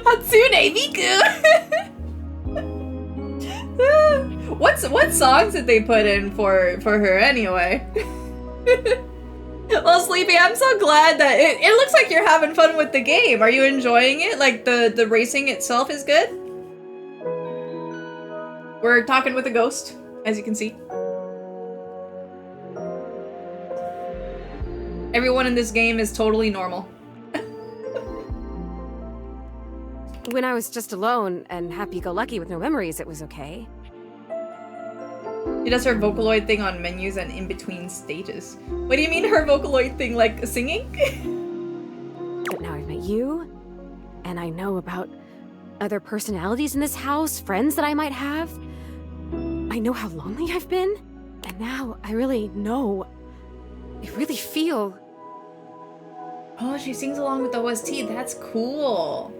Hatsune Miku. What songs did they put in for her anyway? Well, Sleepy, I'm so glad that it looks like you're having fun with the game. Are you enjoying it? Like the racing itself is good? We're talking with a ghost, as you can see. Everyone in this game is totally normal. When I was just alone and happy-go-lucky with no memories, it was okay. She does her Vocaloid thing on menus and in between stages. What do you mean her Vocaloid thing, like singing? But now I've met you, and I know about other personalities in this house, friends that I might have. I know how lonely I've been, and now I really know. I really feel. Oh, she sings along with the OST. That's cool.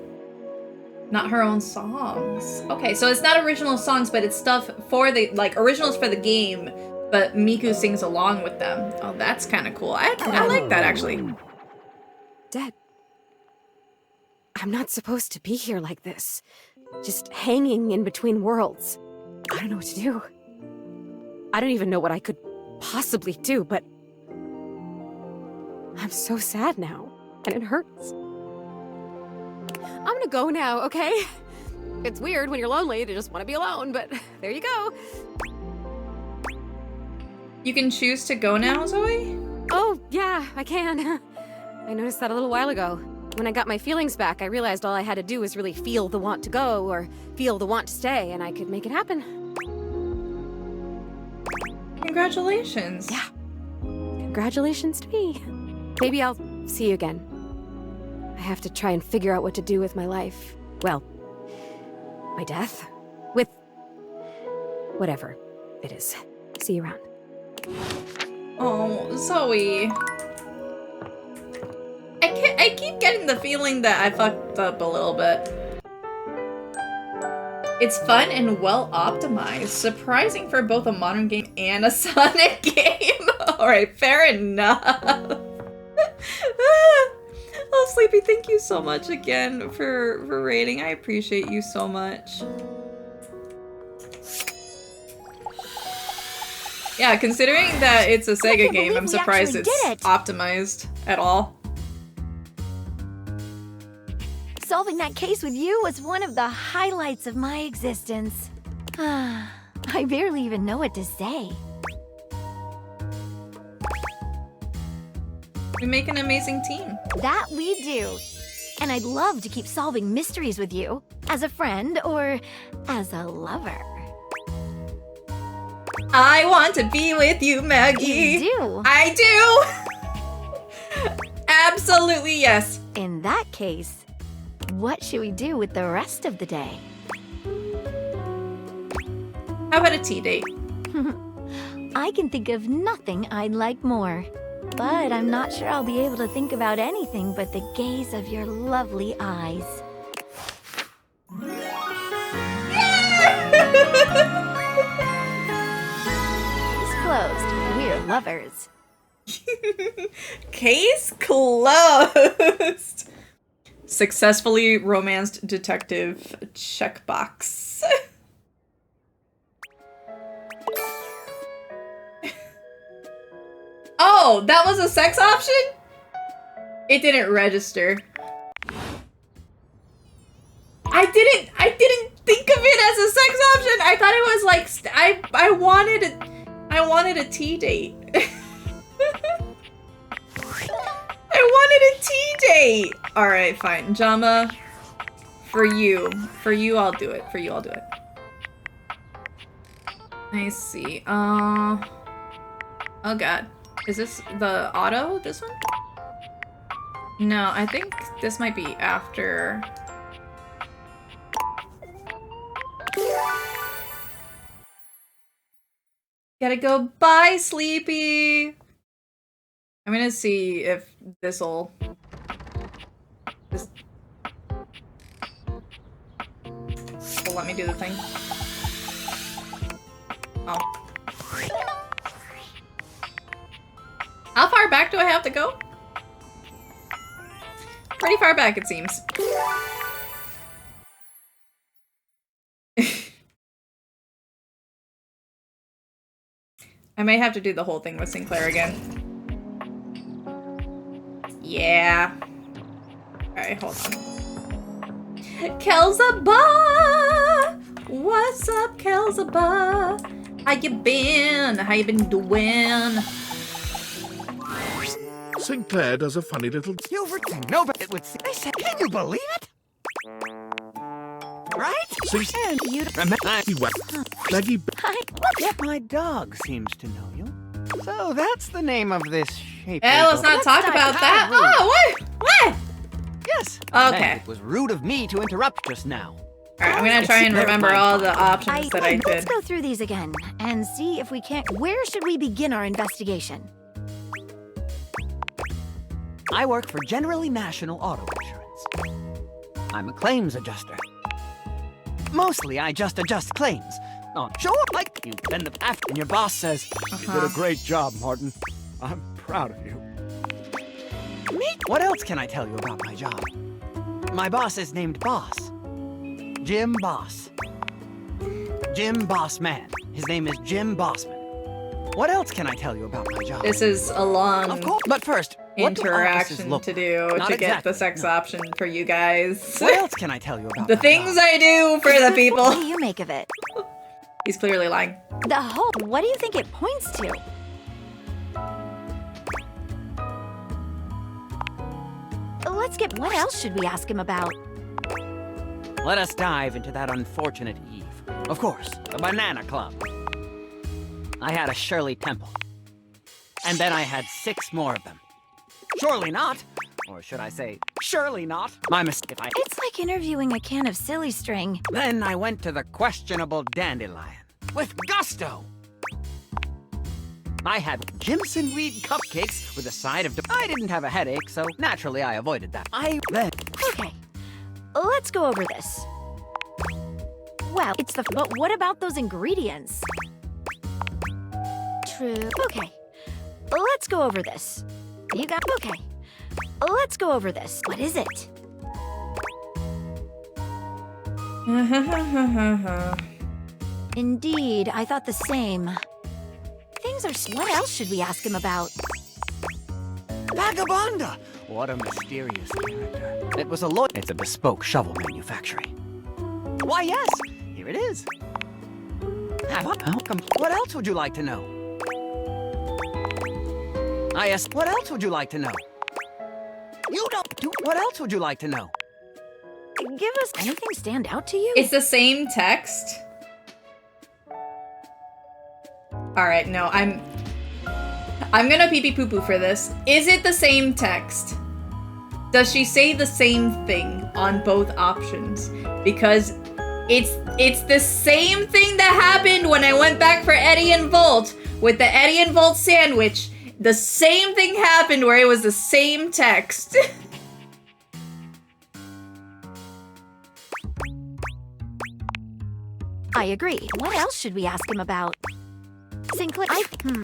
Not her own songs. Okay, so it's not original songs, but it's stuff for the, like, originals for the game, but Miku sings along with them. Oh, that's kind of cool. I like that, actually. Dad. I'm not supposed to be here like this. Just hanging in between worlds. I don't know what to do. I don't even know what I could possibly do, but I'm so sad now, and it hurts. I'm gonna go now, okay? It's weird when you're lonely to just want to be alone, but there you go. You can choose to go now, Zoe? Oh, yeah, I can. I noticed that a little while ago. When I got my feelings back, I realized all I had to do was really feel the want to go or feel the want to stay, and I could make it happen. Congratulations. Yeah. Congratulations to me. Maybe I'll see you again. I have to try and figure out what to do with my life. Well, my death. With whatever it is. See you around. Oh, Zoe. I keep getting the feeling that I fucked up a little bit. It's fun and well optimized. Surprising for both a modern game and a Sonic game. Alright, fair enough. Oh, Sleepy, thank you so much again for raiding. I appreciate you so much. Yeah, considering that it's a Sega game, I'm surprised it's optimized at all. Solving that case with you was one of the highlights of my existence. I barely even know what to say. We make an amazing team. That we do. And I'd love to keep solving mysteries with you, as a friend or as a lover. I want to be with you, Maggie. You do? I do! Absolutely yes. In that case, what should we do with the rest of the day? How about a tea date? I can think of nothing I'd like more. But I'm not sure I'll be able to think about anything but the gaze of your lovely eyes. Case closed. We're lovers. Case closed. Successfully romanced detective checkbox. Oh, that was a sex option? It didn't register. I didn't think of it as a sex option. I thought it was like I wanted a tea date. I wanted a tea date. All right, fine. Jama, for you I'll do it. For you I'll do it. I see. Oh god. Is this the auto, this one? No, I think this might be after. Gotta go. Bye, Sleepy. I'm gonna see if this'll... will let me do the thing. Oh. How far back do I have to go? Pretty far back, it seems. I may have to do the whole thing with Sinclair again. Yeah. Alright, hold on. Kelzaba! What's up, Kelzaba? How you been? How you been doing? Sinclair does a funny little... No, but it would... I said, can you believe it? Right? And you... Maggie... Yep, my dog seems to know you. So that's the name of this shape. Let's not talk about that. Oh, what? What? Yes. Okay. It was rude of me to interrupt just now. Alright, I'm gonna try and remember all the options that I did. Let's go through these again and see if we can't... Where should we begin our investigation? I work for Generally National Auto Insurance. I'm a claims adjuster. Mostly, I just adjust claims. Oh, sure, like you. Then and your boss says, You did a great job, Martin. I'm proud of you. Me? What else can I tell you about my job? My boss is named Boss. Jim Boss. Jim Boss Man. His name is Jim Bossman. What else can I tell you about my job? This is a long of course, but first, interaction to do to get the sex option for you guys. What else can I tell you about the things I do for the people? What do you make of it? He's clearly lying. The whole... What do you think it points to? Let's get... What else should we ask him about? Let us dive into that unfortunate eve. Of course, the Banana Club. I had a Shirley Temple. And then I had 6 more of them. Surely not. Or should I say, surely not. My mistake. It's like interviewing a can of silly string. Then I went to the questionable dandelion. With gusto! I had Jimson Reed cupcakes with a side of... I didn't have a headache, so naturally I avoided that. Okay, let's go over this. Well, it's the... But what about those ingredients? True. Okay, let's go over this. You got... Okay, let's go over this. What is it? Indeed, I thought the same. Things are... What else should we ask him about? Vagabonda! What a mysterious character. It was a lawyer. It's a bespoke shovel manufacturing. Why, yes, here it is. What else would you like to know? I asked, what else would you like to know? You don't do. What else would you like to know? Give us anything stand out to you? It's the same text. All right, no, I'm gonna pee pee poo poo for this. Is it the same text? Does she say the same thing on both options? Because it's the same thing that happened when I went back for Eddie and Volt with the Eddie and Volt sandwich. The same thing happened where it was the same text. I agree. What else should we ask him about? Sinclair,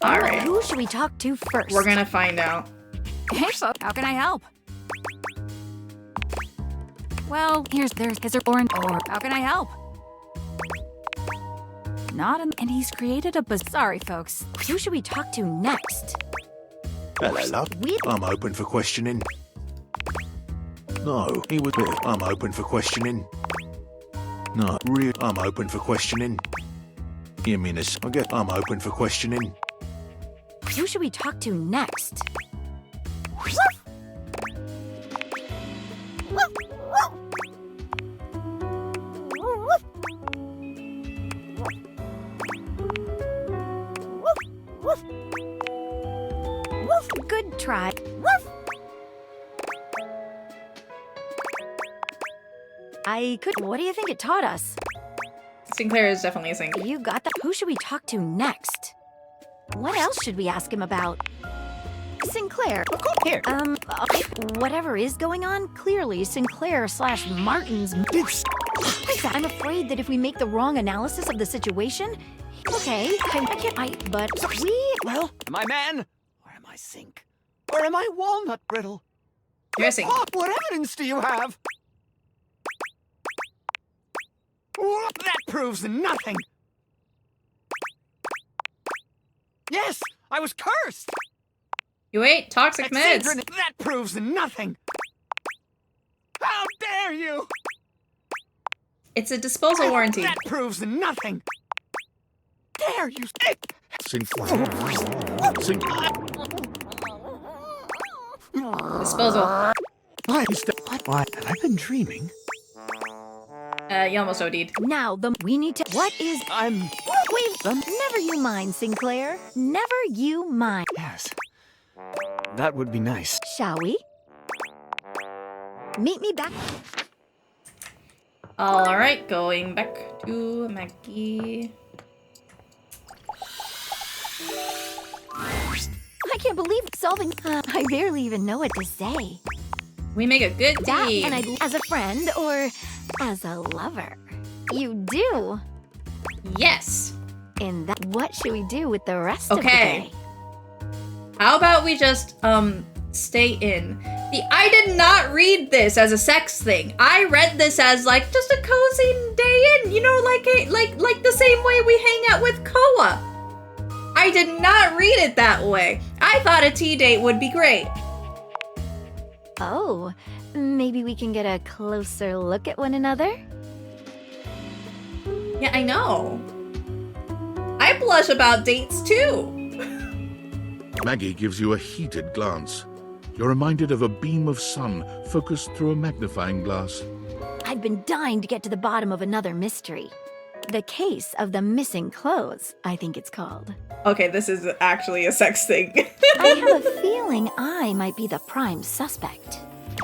All right. Who should we talk to first? We're gonna find out. Hey, so how can I help? Well, is there orange or how can I help? Not an, and he's created a sorry, folks. Who should we talk to next? Hello, love. I'm open for questioning. No, he would be. I'm open for questioning. No, I'm open for questioning. Give me this. I'm open for questioning. Who should we talk to next? Good try. I could. What do you think it taught us? Sinclair is definitely a sink. You got that. Who should we talk to next? What else should we ask him about? Sinclair. Here. Whatever is going on, clearly Sinclair / Martin's. I'm afraid that if we make the wrong analysis of the situation, okay, but Well, am I man? Or am I sink? Or am I walnut brittle? You're a sink. What evidence do you have? That proves nothing. Yes, I was cursed. You ate toxic meds. That proves nothing. How dare you? It's a disposal warranty. That proves nothing. Dare you? Disposal. What? Have I been dreaming? You almost OD'd. Now we need to. What is? Wait. Never you mind, Sinclair. Never you mind. Yes. That would be nice. Shall we? Meet me back. All right, going back to Maggie. I can't believe solving. I barely even know what to say. We make a good team. And as a friend or as a lover. You do. Yes. And that, what should we do with the rest of the Okay. day? How about we just stay in? I did not read this as a sex thing. I read this as like just a cozy day in, you know, like the same way we hang out with Koa. I did not read it that way. I thought a tea date would be great. Oh, maybe we can get a closer look at one another? Yeah, I know. I blush about dates too. Maggie gives you a heated glance. You're reminded of a beam of sun focused through a magnifying glass. I've been dying to get to the bottom of another mystery. The case of the missing clothes, I think it's called. Okay, this is actually a sex thing. I have a feeling I might be the prime suspect.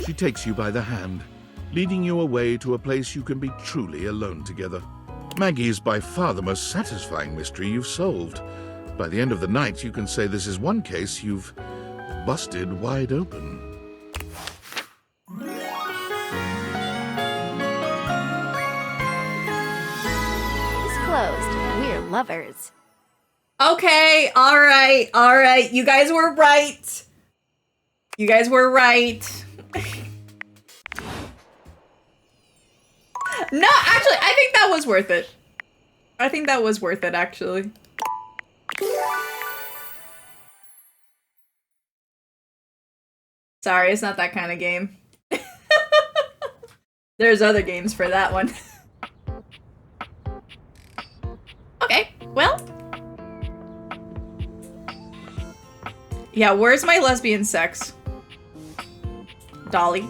She takes you by the hand, leading you away to a place you can be truly alone together. Maggie is by far the most satisfying mystery you've solved. By the end of the night, you can say this is one case you've busted wide open. It's closed. We're lovers. Okay, all right. You guys were right. You guys were right. No, actually, I think that was worth it. I think that was worth it, actually. Sorry, it's not that kind of game. There's other games for that one. Okay, well. Yeah, where's my lesbian sex? Dolly.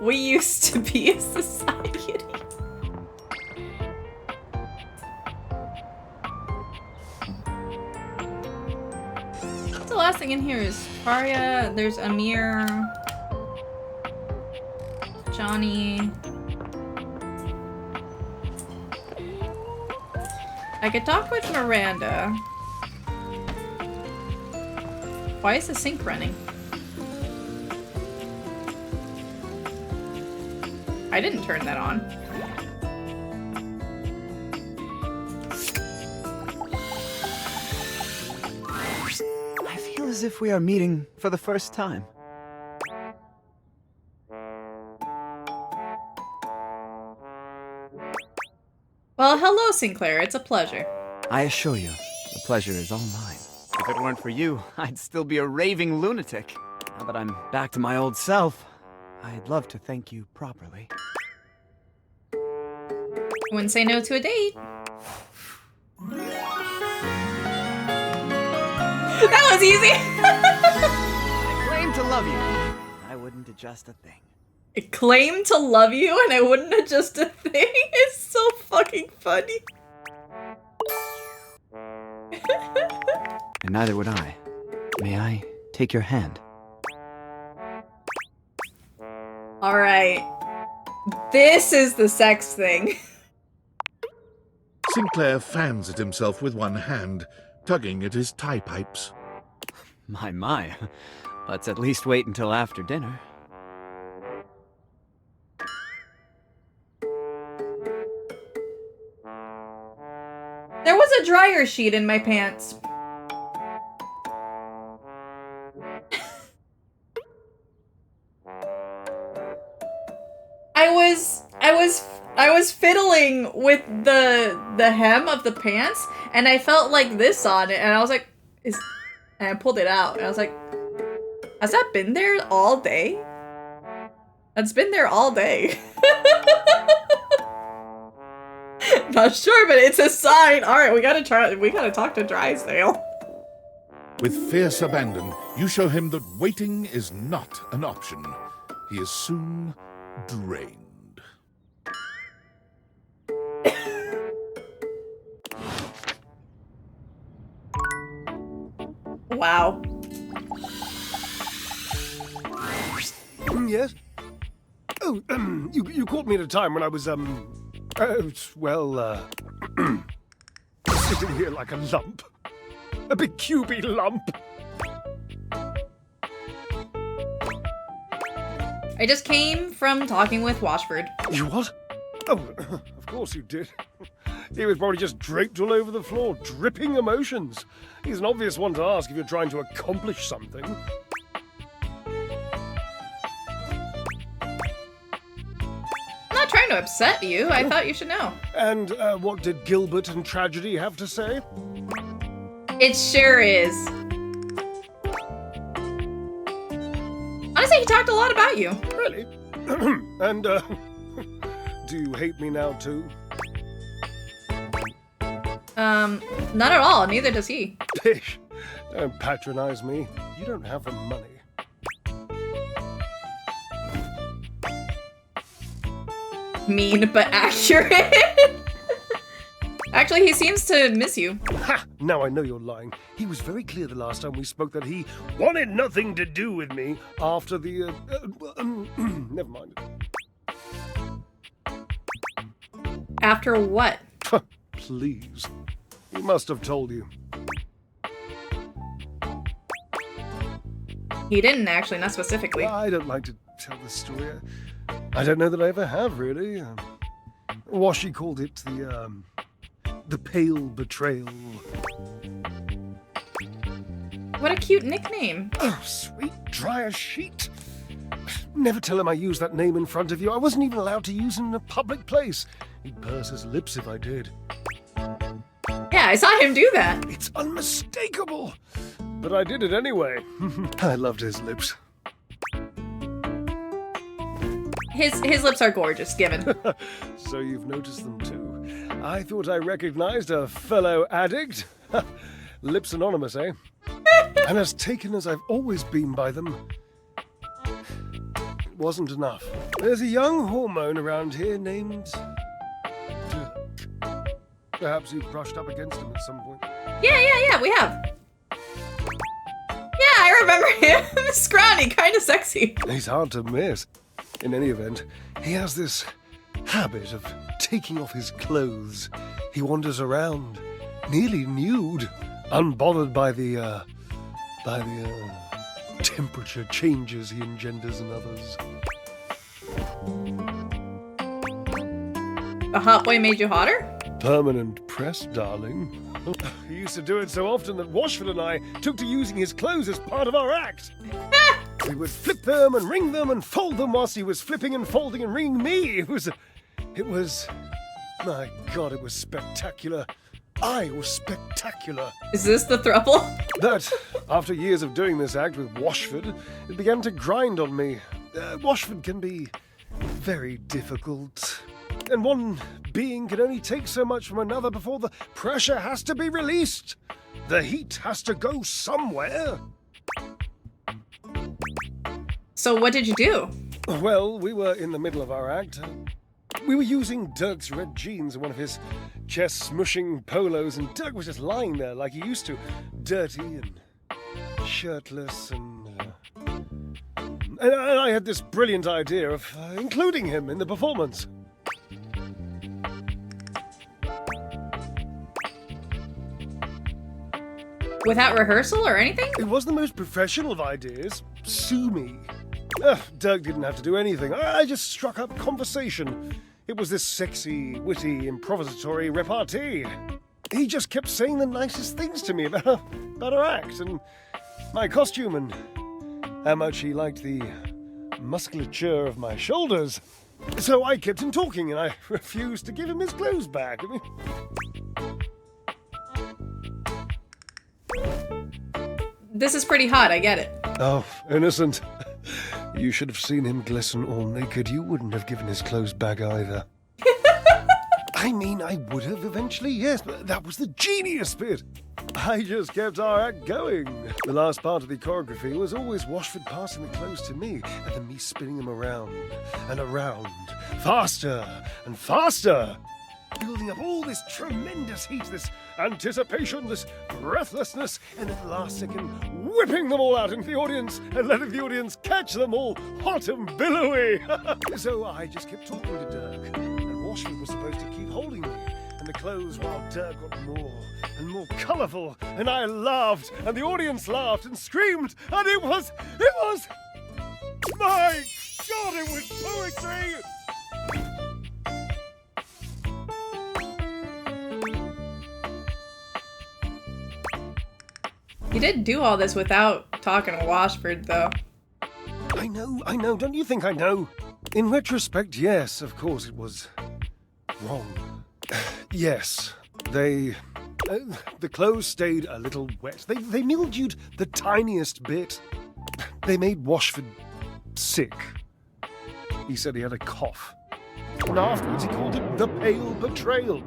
We used to be a society. What's the last thing in here? Is Faria, there's Amir, Johnny. I could talk with Miranda. Why is the sink running? I didn't turn that on. I feel as if we are meeting for the first time. Well, hello, Sinclair. It's a pleasure. I assure you, the pleasure is all mine. If it weren't for you, I'd still be a raving lunatic. Now that I'm back to my old self, I'd love to thank you properly. Wouldn't say no to a date. That was easy. I claim to love you. I wouldn't adjust a thing. I claim to love you and I wouldn't adjust a thing. It's so fucking funny. And neither would I. May I take your hand? Alright. This is the sex thing. Sinclair fans at himself with one hand, tugging at his tie pipes. My. Let's at least wait until after dinner. There was a dryer sheet in my pants. I was fiddling with the hem of the pants, and I felt like this on it, and I was like, and I pulled it out, and I was like, has that been there all day? That's been there all day. Not sure, but it's a sign. All right, we gotta talk to Drysdale. With fierce abandon, you show him that waiting is not an option. He is soon drained. Wow. Yes? Oh, you caught me at a time when I was, sitting here like a lump. A big cubey lump. I just came from talking with Washford. You what? Oh, of course you did. He was probably just draped all over the floor, dripping emotions. He's an obvious one to ask if you're trying to accomplish something. I'm not trying to upset you. I thought you should know. And what did Gilbert and Tragedy have to say? It sure is. Honestly, he talked a lot about you. Really? And, do you hate me now, too? Not at all. Neither does he. Pish! Don't patronize me. You don't have the money. Mean but accurate. Actually, he seems to miss you. Ha! Now I know you're lying. He was very clear the last time we spoke that he wanted nothing to do with me after the, never mind. After what? Please. He must have told you. He didn't actually, not specifically. I don't like to tell this story. I don't know that I ever have, really. Washi called it the The Pale Betrayal. What a cute nickname. Oh, sweet dry as sheet. Never tell him I used that name in front of you. I wasn't even allowed to use it in a public place. He'd purse his lips if I did. Yeah, I saw him do that. It's unmistakable. But I did it anyway. I loved his lips. His lips are gorgeous, given. So you've noticed them too. I thought I recognized a fellow addict. Lips anonymous, eh? And as taken as I've always been by them, it wasn't enough. There's a young hormone around here named... Perhaps you've brushed up against him at some point. Yeah, we have. Yeah, I remember him. Scrawny, kind of sexy. He's hard to miss. In any event, he has this habit of taking off his clothes. He wanders around, nearly nude, unbothered by the temperature changes he engenders in others. A hot boy made you hotter? Permanent press, darling. He used to do it so often that Washford and I took to using his clothes as part of our act. We would flip them and wring them and fold them whilst he was flipping and folding and wringing me. It was, my God, it was spectacular. I was spectacular. Is this the throuple? But after years of doing this act with Washford, it began to grind on me. Washford can be very difficult. And one being can only take so much from another before the pressure has to be released. The heat has to go somewhere. So what did you do? Well, we were in the middle of our act. We were using Dirk's red jeans and one of his chest-smushing polos, and Dirk was just lying there like he used to, dirty and shirtless, and I had this brilliant idea of including him in the performance. Without rehearsal or anything? It was the most professional of ideas. Sue me. Dirk didn't have to do anything. I just struck up conversation. It was this sexy, witty, improvisatory repartee. He just kept saying the nicest things to me about our act and my costume and how much he liked the musculature of my shoulders. So I kept him talking and I refused to give him his clothes back. I mean... This is pretty hot, I get it. Oh, innocent. You should have seen him glisten all naked. You wouldn't have given his clothes back either. I mean, I would have eventually, yes, but that was the genius bit. I just kept our act going. The last part of the choreography was always Washford passing the clothes to me, and then me spinning them around and around, faster and faster, building up all this tremendous heat, this anticipation, this breathlessness, and at the last second, whipping them all out into the audience and letting the audience catch them all hot and billowy. So I just kept talking to Dirk, and Washford was supposed to keep holding me, and the clothes, while Dirk got more and more colourful, and I laughed, and the audience laughed and screamed, and it was, my God, it was poetry! You did do all this without talking to Washford, though. I know. Don't you think I know? In retrospect, yes, of course it was wrong. Yes, the clothes stayed a little wet. They mildewed the tiniest bit. They made Washford sick. He said he had a cough. And afterwards he called it the Pale Betrayal.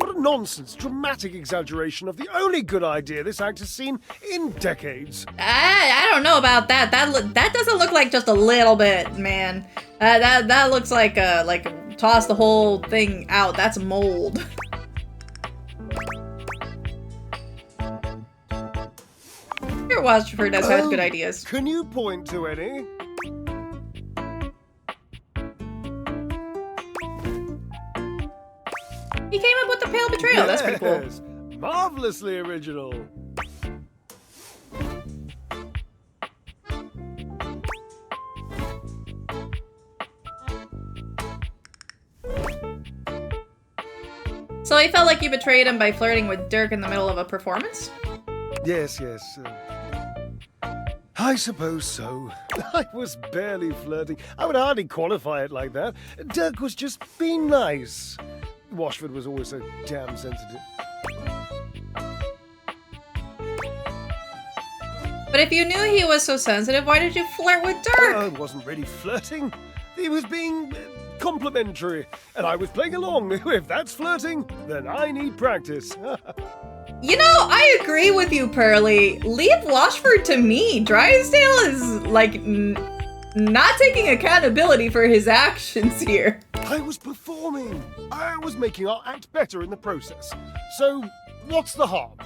What a nonsense, dramatic exaggeration of the only good idea this act has seen in decades. I don't know about that. That doesn't look like just a little bit, man. That looks like toss the whole thing out. That's mold. Your Washford has had good ideas. Can you point to any? He came up with the Pale Betrayal. That's pretty cool. Yes, marvelously original. So he felt like you betrayed him by flirting with Dirk in the middle of a performance? Yes. I suppose so. I was barely flirting. I would hardly qualify it like that. Dirk was just being nice. Washford was always so damn sensitive. But if you knew he was so sensitive, why did you flirt with Dirk? I wasn't really flirting. He was being complimentary, and I was playing along. If that's flirting, then I need practice. You know, I agree with you, Pearly. Leave Washford to me. Drysdale is, like, not taking accountability for his actions here. I was performing. I was making our act better in the process. So, what's the harm?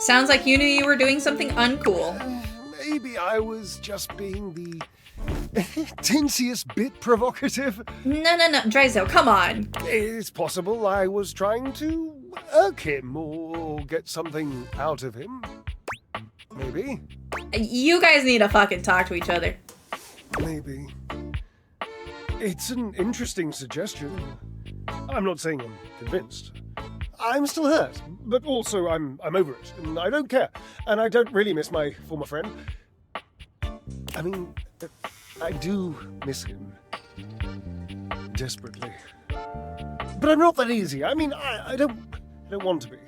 Sounds like you knew you were doing something uncool. Maybe I was just being the tinsiest bit provocative. No, Drysdale, come on. It's possible I was trying to irk him or get something out of him. Maybe. You guys need to fucking talk to each other. Maybe. It's an interesting suggestion. I'm not saying I'm convinced. I'm still hurt, but also I'm over it, and I don't care. And I don't really miss my former friend. I mean, I do miss him. Desperately. But I'm not that easy. I mean, I don't want to be.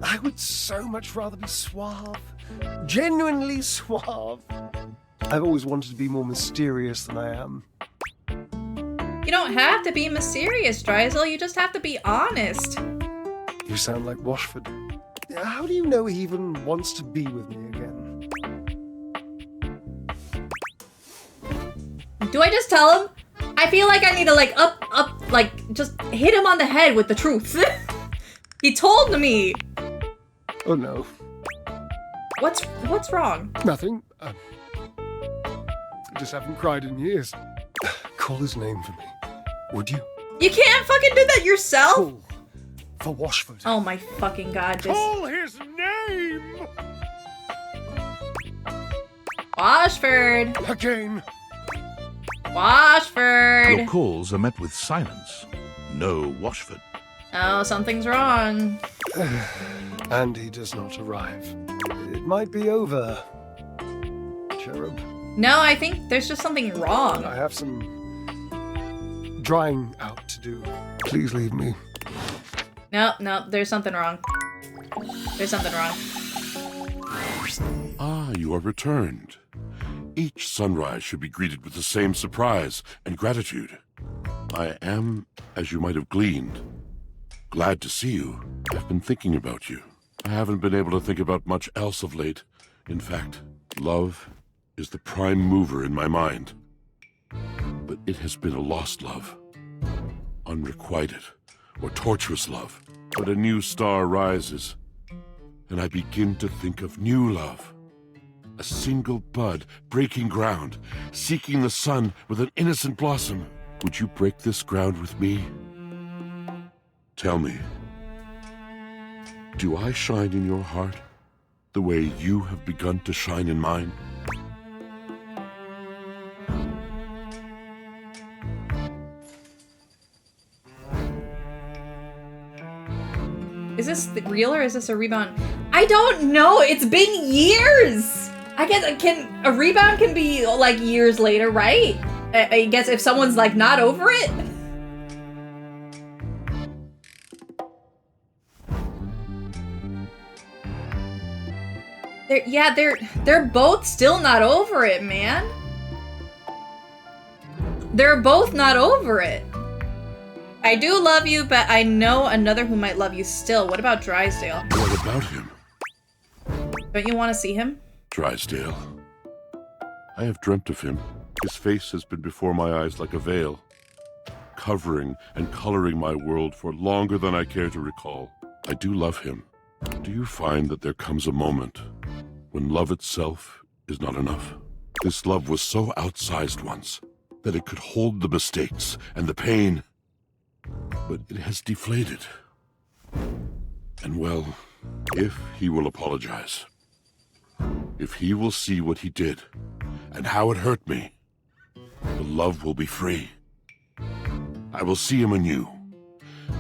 I would so much rather be suave. Genuinely suave. I've always wanted to be more mysterious than I am. You don't have to be mysterious, Drysdale. You just have to be honest. You sound like Washford. How do you know he even wants to be with me again? Do I just tell him? I feel like I need to, like, just hit him on the head with the truth. He told me. Oh, no. What's wrong? Nothing. I just haven't cried in years. Call his name for me, would you? You can't fucking do that yourself? Call for Washford. Oh my fucking god. Call his name! Washford. Again. Washford. Your calls are met with silence. No Washford. Oh, something's wrong. And he does not arrive. It might be over, Cherub. No, I think there's just something wrong. I have some drying out to do. Please leave me. No, there's something wrong. There's something wrong. Ah, you are returned. Each sunrise should be greeted with the same surprise and gratitude. I am, as you might have gleaned, glad to see you. I've been thinking about you. I haven't been able to think about much else of late. In fact, love is the prime mover in my mind. But it has been a lost love. Unrequited or tortuous love. But a new star rises, and I begin to think of new love. A single bud breaking ground, seeking the sun with an innocent blossom. Would you break this ground with me? Tell me, do I shine in your heart the way you have begun to shine in mine? Is this real or is this a rebound? I don't know. It's been years. I guess a rebound can be like years later, right? I guess if someone's like not over it. They're both still not over it, man. They're both not over it. I do love you, but I know another who might love you still. What about Drysdale? What about him? Don't you want to see him? Drysdale. I have dreamt of him. His face has been before my eyes like a veil, covering and coloring my world for longer than I care to recall. I do love him. Do you find that there comes a moment when love itself is not enough? This love was so outsized once that it could hold the mistakes and the pain, but it has deflated. And well, if he will apologize, if he will see what he did and how it hurt me, the love will be free. I will see him anew,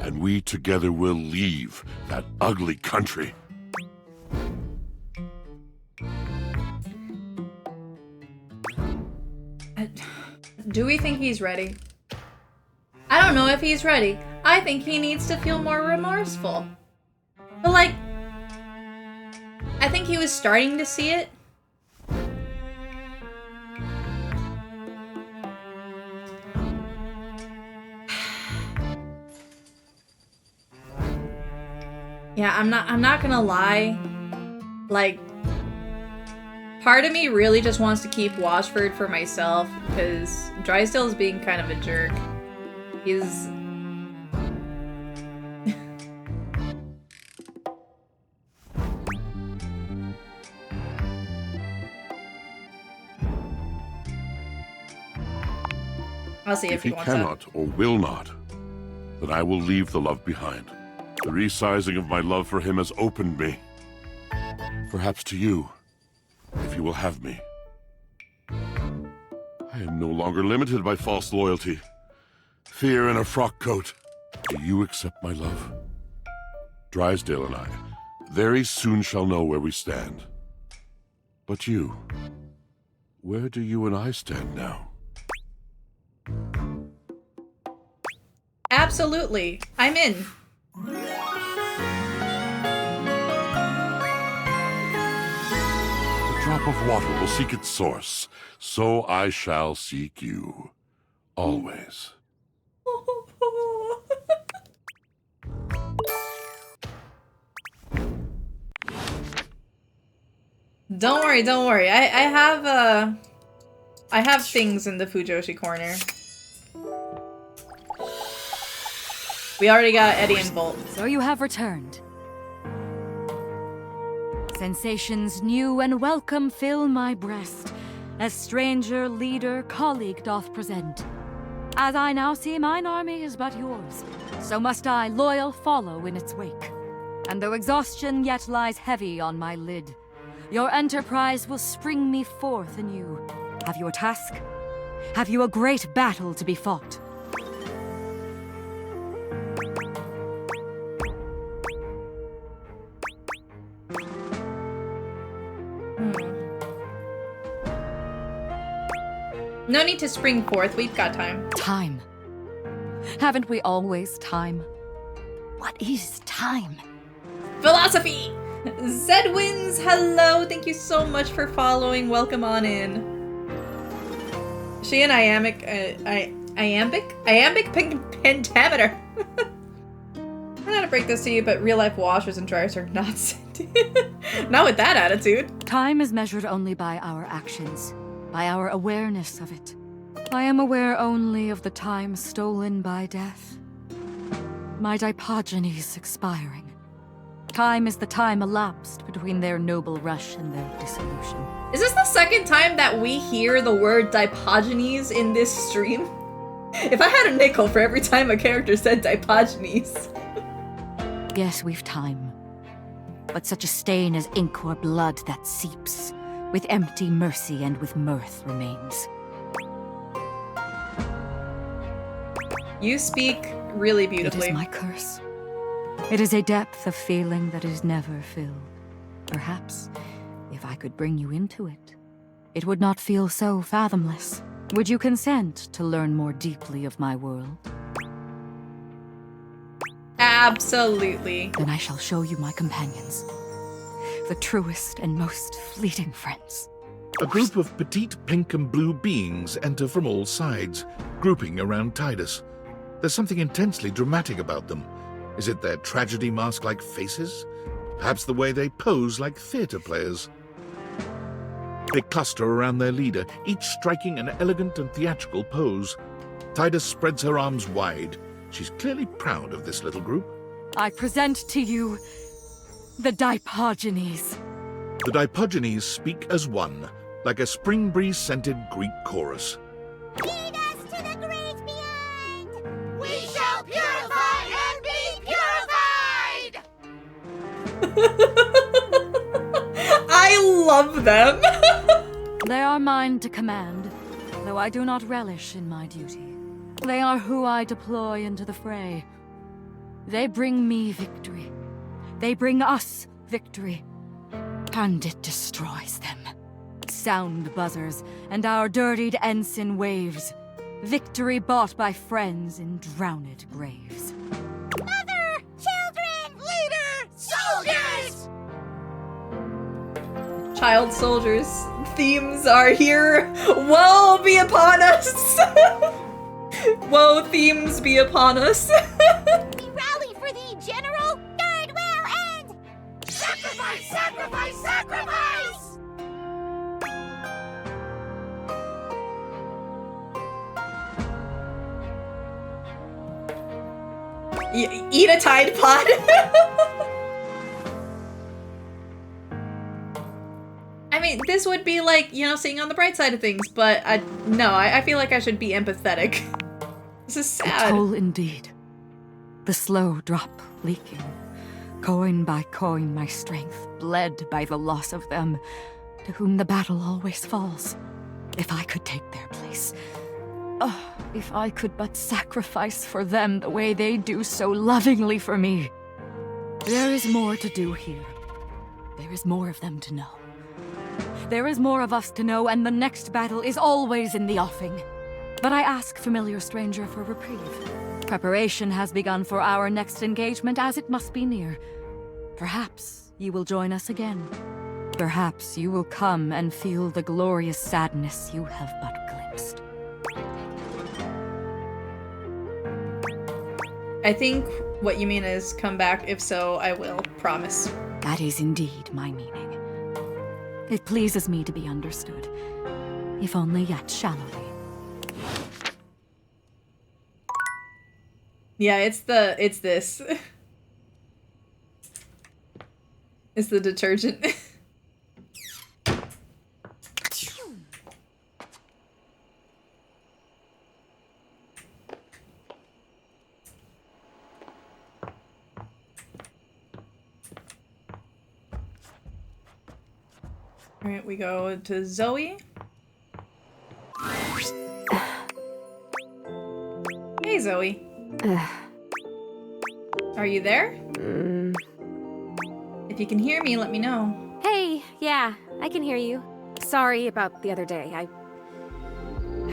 and we together will leave that ugly country. Do we think he's ready? I don't know if he's ready. I think he needs to feel more remorseful. But like, I think he was starting to see it. Yeah, I'm not gonna lie. Like, part of me really just wants to keep Washford for myself, because Drysdale's being kind of a jerk. He's... I'll see if he wants cannot or will not, then I will leave the love behind. The resizing of my love for him has opened me. Perhaps to you, if you will have me. I am no longer limited by false loyalty, fear in a frock coat. Do you accept my love? Drysdale and I very soon shall know where we stand. But you, where do you and I stand now? Absolutely. I'm in. The drop of water will seek its source, so I shall seek you. Always. Don't worry, don't worry. I have things in the Fujoshi corner. We already got Eddie and Bolt. So you have returned. Sensations new and welcome fill my breast, as stranger, leader, colleague doth present. As I now see mine army is but yours, so must I loyal follow in its wake. And though exhaustion yet lies heavy on my lid, your enterprise will spring me forth anew. Have you a task? Have you a great battle to be fought? No need to spring forth. We've got time. Time. Haven't we always time? What is time? Philosophy! Zedwins, hello! Thank you so much for following. Welcome on in. She and iambic pentameter. I'm not to break this to you, but real life washers and dryers are not sentient. Not with that attitude. Time is measured only by our actions, by our awareness of it. I am aware only of the time stolen by death. My Dipogenies expiring. Time is the time elapsed between their noble rush and their dissolution. Is this the second time that we hear the word Dipogenies in this stream? If I had a nickel for every time a character said Dipogenies. Yes, we've time. But such a stain as ink or blood that seeps, with empty mercy and with mirth remains. You speak really beautifully. It is my curse. It is a depth of feeling that is never filled. Perhaps, if I could bring you into it, it would not feel so fathomless. Would you consent to learn more deeply of my world? Absolutely. Then I shall show you my companions. The truest and most fleeting friends. A group of petite pink and blue beings enter from all sides, grouping around Tidus. There's something intensely dramatic about them. Is it their tragedy mask-like faces? Perhaps the way they pose like theatre players? They cluster around their leader, each striking an elegant and theatrical pose. Tidus spreads her arms wide. She's clearly proud of this little group. I present to you the Dipogenies. The Dipogenies speak as one, like a spring breeze-scented Greek chorus. Lead us to the great beyond! We shall purify and be purified! I love them! They are mine to command. though I do not relish in my duty. They are who I deploy into the fray. They bring me victory. They bring us victory. And it destroys them. Sound buzzers, and our dirtied ensign waves. Victory bought by friends in drowned graves. Mother! Children! Leader! Soldiers! Child soldiers, themes are here. Woe be upon us! Woe themes be upon us. We rally for thee, General! God will end! Sacrifice! Sacrifice! Sacrifice! Eat a Tide Pod. I mean, this would be like, you know, seeing on the bright side of things, but I feel like I should be empathetic. This is sad. A toll indeed. The slow drop leaking. Coin by coin my strength, bled by the loss of them, to whom the battle always falls. If I could take their place. Oh, if I could but sacrifice for them the way they do so lovingly for me. There is more to do here. There is more of them to know. There is more of us to know, and the next battle is always in the offing. But I ask, familiar stranger, for reprieve. Preparation has begun for our next engagement, as it must be near. Perhaps you will join us again. Perhaps you will come and feel the glorious sadness you have but glimpsed. I think what you mean is come back. If so, I will. Promise. That is indeed my meaning. It pleases me to be understood, if only yet shallowly. Yeah, it's this. It's the detergent. Alright, we go to Zoe. Hey, Zoe. Are you there? If you can hear me, let me know. Hey, yeah, I can hear you. Sorry about the other day. I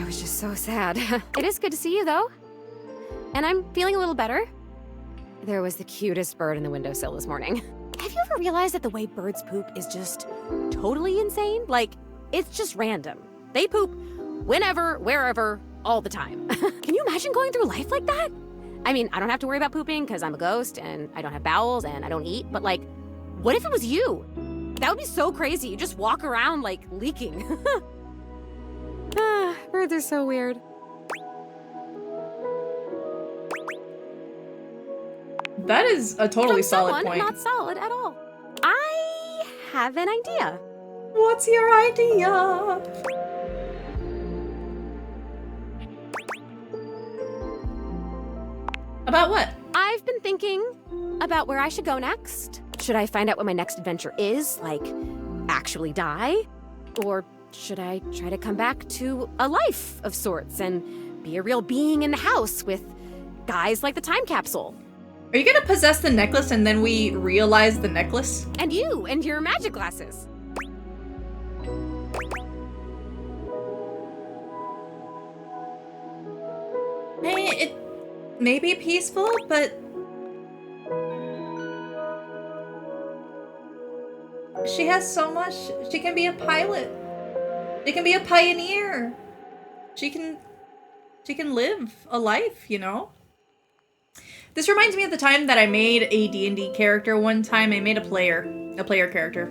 was just so sad. It is good to see you, though. And I'm feeling a little better. There was the cutest bird in the windowsill this morning. Have you ever realized that the way birds poop is just totally insane? Like, it's just random. They poop whenever, wherever, all the time. Can you imagine going through life like that? I mean, I don't have to worry about pooping because I'm a ghost and I don't have bowels and I don't eat, but like, what if it was you? That would be so crazy. You just walk around like leaking. Birds are so weird. That is a totally solid point. Not solid at all. I have an idea. What's your idea? About what? I've been thinking about where I should go next. Should I find out what my next adventure is? Like, actually die? Or should I try to come back to a life of sorts and be a real being in the house with guys like the time capsule? Are you gonna possess the necklace and then we realize the necklace? And you and your magic glasses. Hey, it may be peaceful, but she has so much. She can be a pilot. She can be a pioneer. She can live a life, you know? This reminds me of the time that I made a D&D character one time. I made a player character.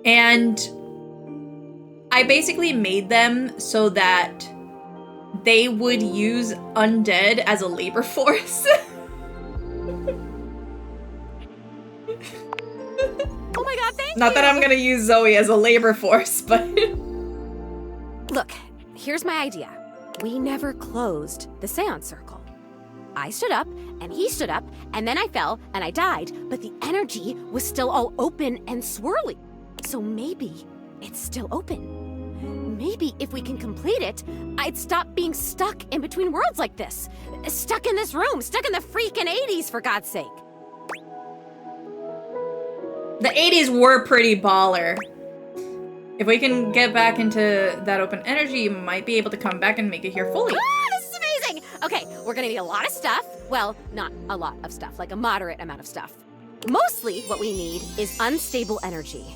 And I basically made them so that they would use undead as a labor force. Oh my god, thank you! Not that I'm gonna use Zoe as a labor force, but... Look, here's my idea. We never closed the seance circle. I stood up, and he stood up, and then I fell, and I died, but the energy was still all open and swirly. So maybe it's still open. maybe if we can complete it, I'd stop being stuck in between worlds like this. Stuck in this room, stuck in the freaking 80s, for God's sake. The 80s were pretty baller. If we can get back into that open energy, you might be able to come back and make it here fully. Ah, this is amazing! Okay, we're gonna need a lot of stuff. Well, not a lot of stuff, like a moderate amount of stuff. Mostly what we need is unstable energy.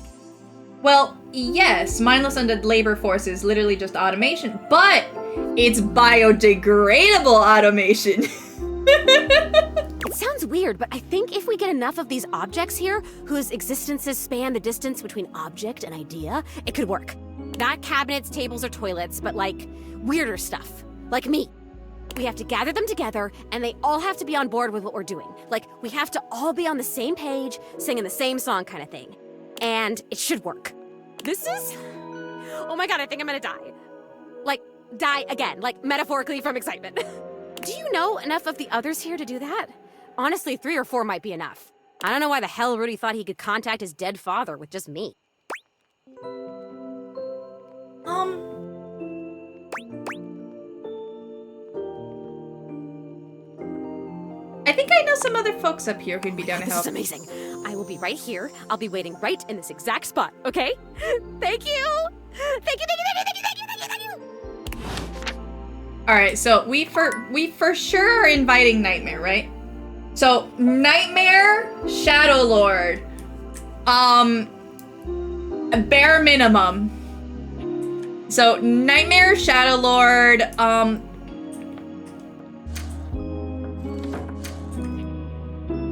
Well, yes, mindless undead labor force is literally just automation, but it's biodegradable automation. It sounds weird, but I think if we get enough of these objects here, whose existences span the distance between object and idea, it could work. Not cabinets, tables, or toilets, but like weirder stuff. Like me. We have to gather them together, and they all have to be on board with what we're doing. Like, we have to all be on the same page, singing the same song kind of thing. And it should work. This is... Oh my god, I think I'm gonna die. Like, die again, like metaphorically from excitement. Do you know enough of the others here to do that? Honestly, 3 or 4 might be enough. I don't know why the hell Rudy thought he could contact his dead father with just me. I think I know some other folks up here who'd be down to help. This is amazing. I will be right here. I'll be waiting right in this exact spot, okay? Thank you! Thank you, thank you, thank you, thank you, thank you, thank you, thank you! Alright, so we for sure are inviting Nightmare, right? So, Nightmare, Shadow Lord. Bare minimum. So, Nightmare, Shadow Lord,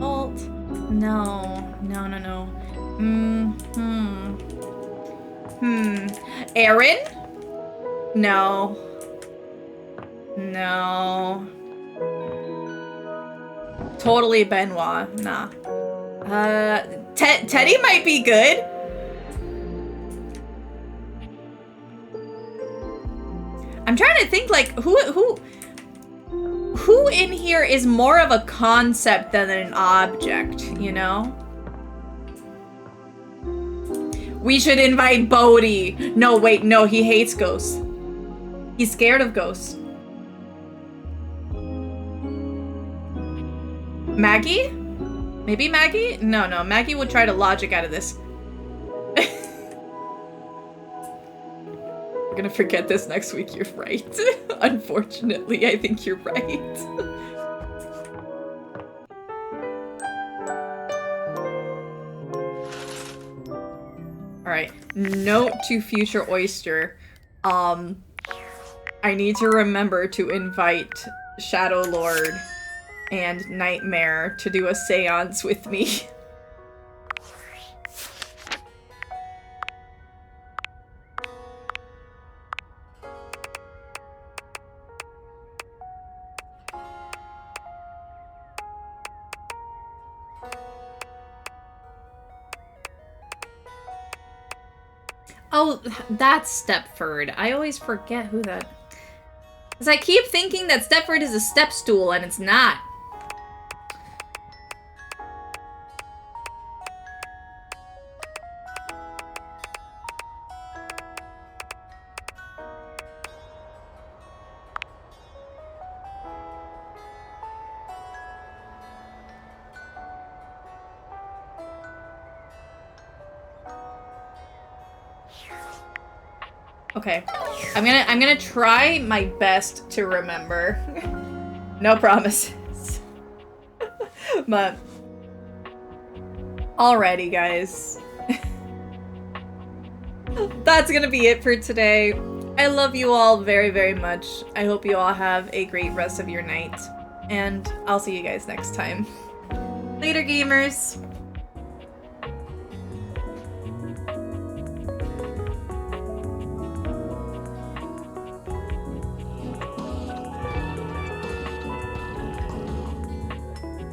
Alt. No. Aaron? No. Totally Benoit. Nah. Teddy might be good. I'm trying to think, like, who in here is more of a concept than an object, you know? We should invite Bodhi. No, wait, no, he hates ghosts. He's scared of ghosts. Maggie? Maybe Maggie? No, Maggie would try to logic out of this. We're gonna forget this next week, you're right. Unfortunately, I think you're right. Alright, note to future Oyster. I need to remember to invite Shadow Lord and Nightmare to do a seance with me. Oh, that's Stepford. I always forget who that... Because I keep thinking that Stepford is a step stool, and it's not. Okay, I'm gonna try my best to remember. No promises. But alrighty, guys. That's gonna be it for today. I love you all very, very much. I hope you all have a great rest of your night, and I'll see you guys next time. Later, gamers.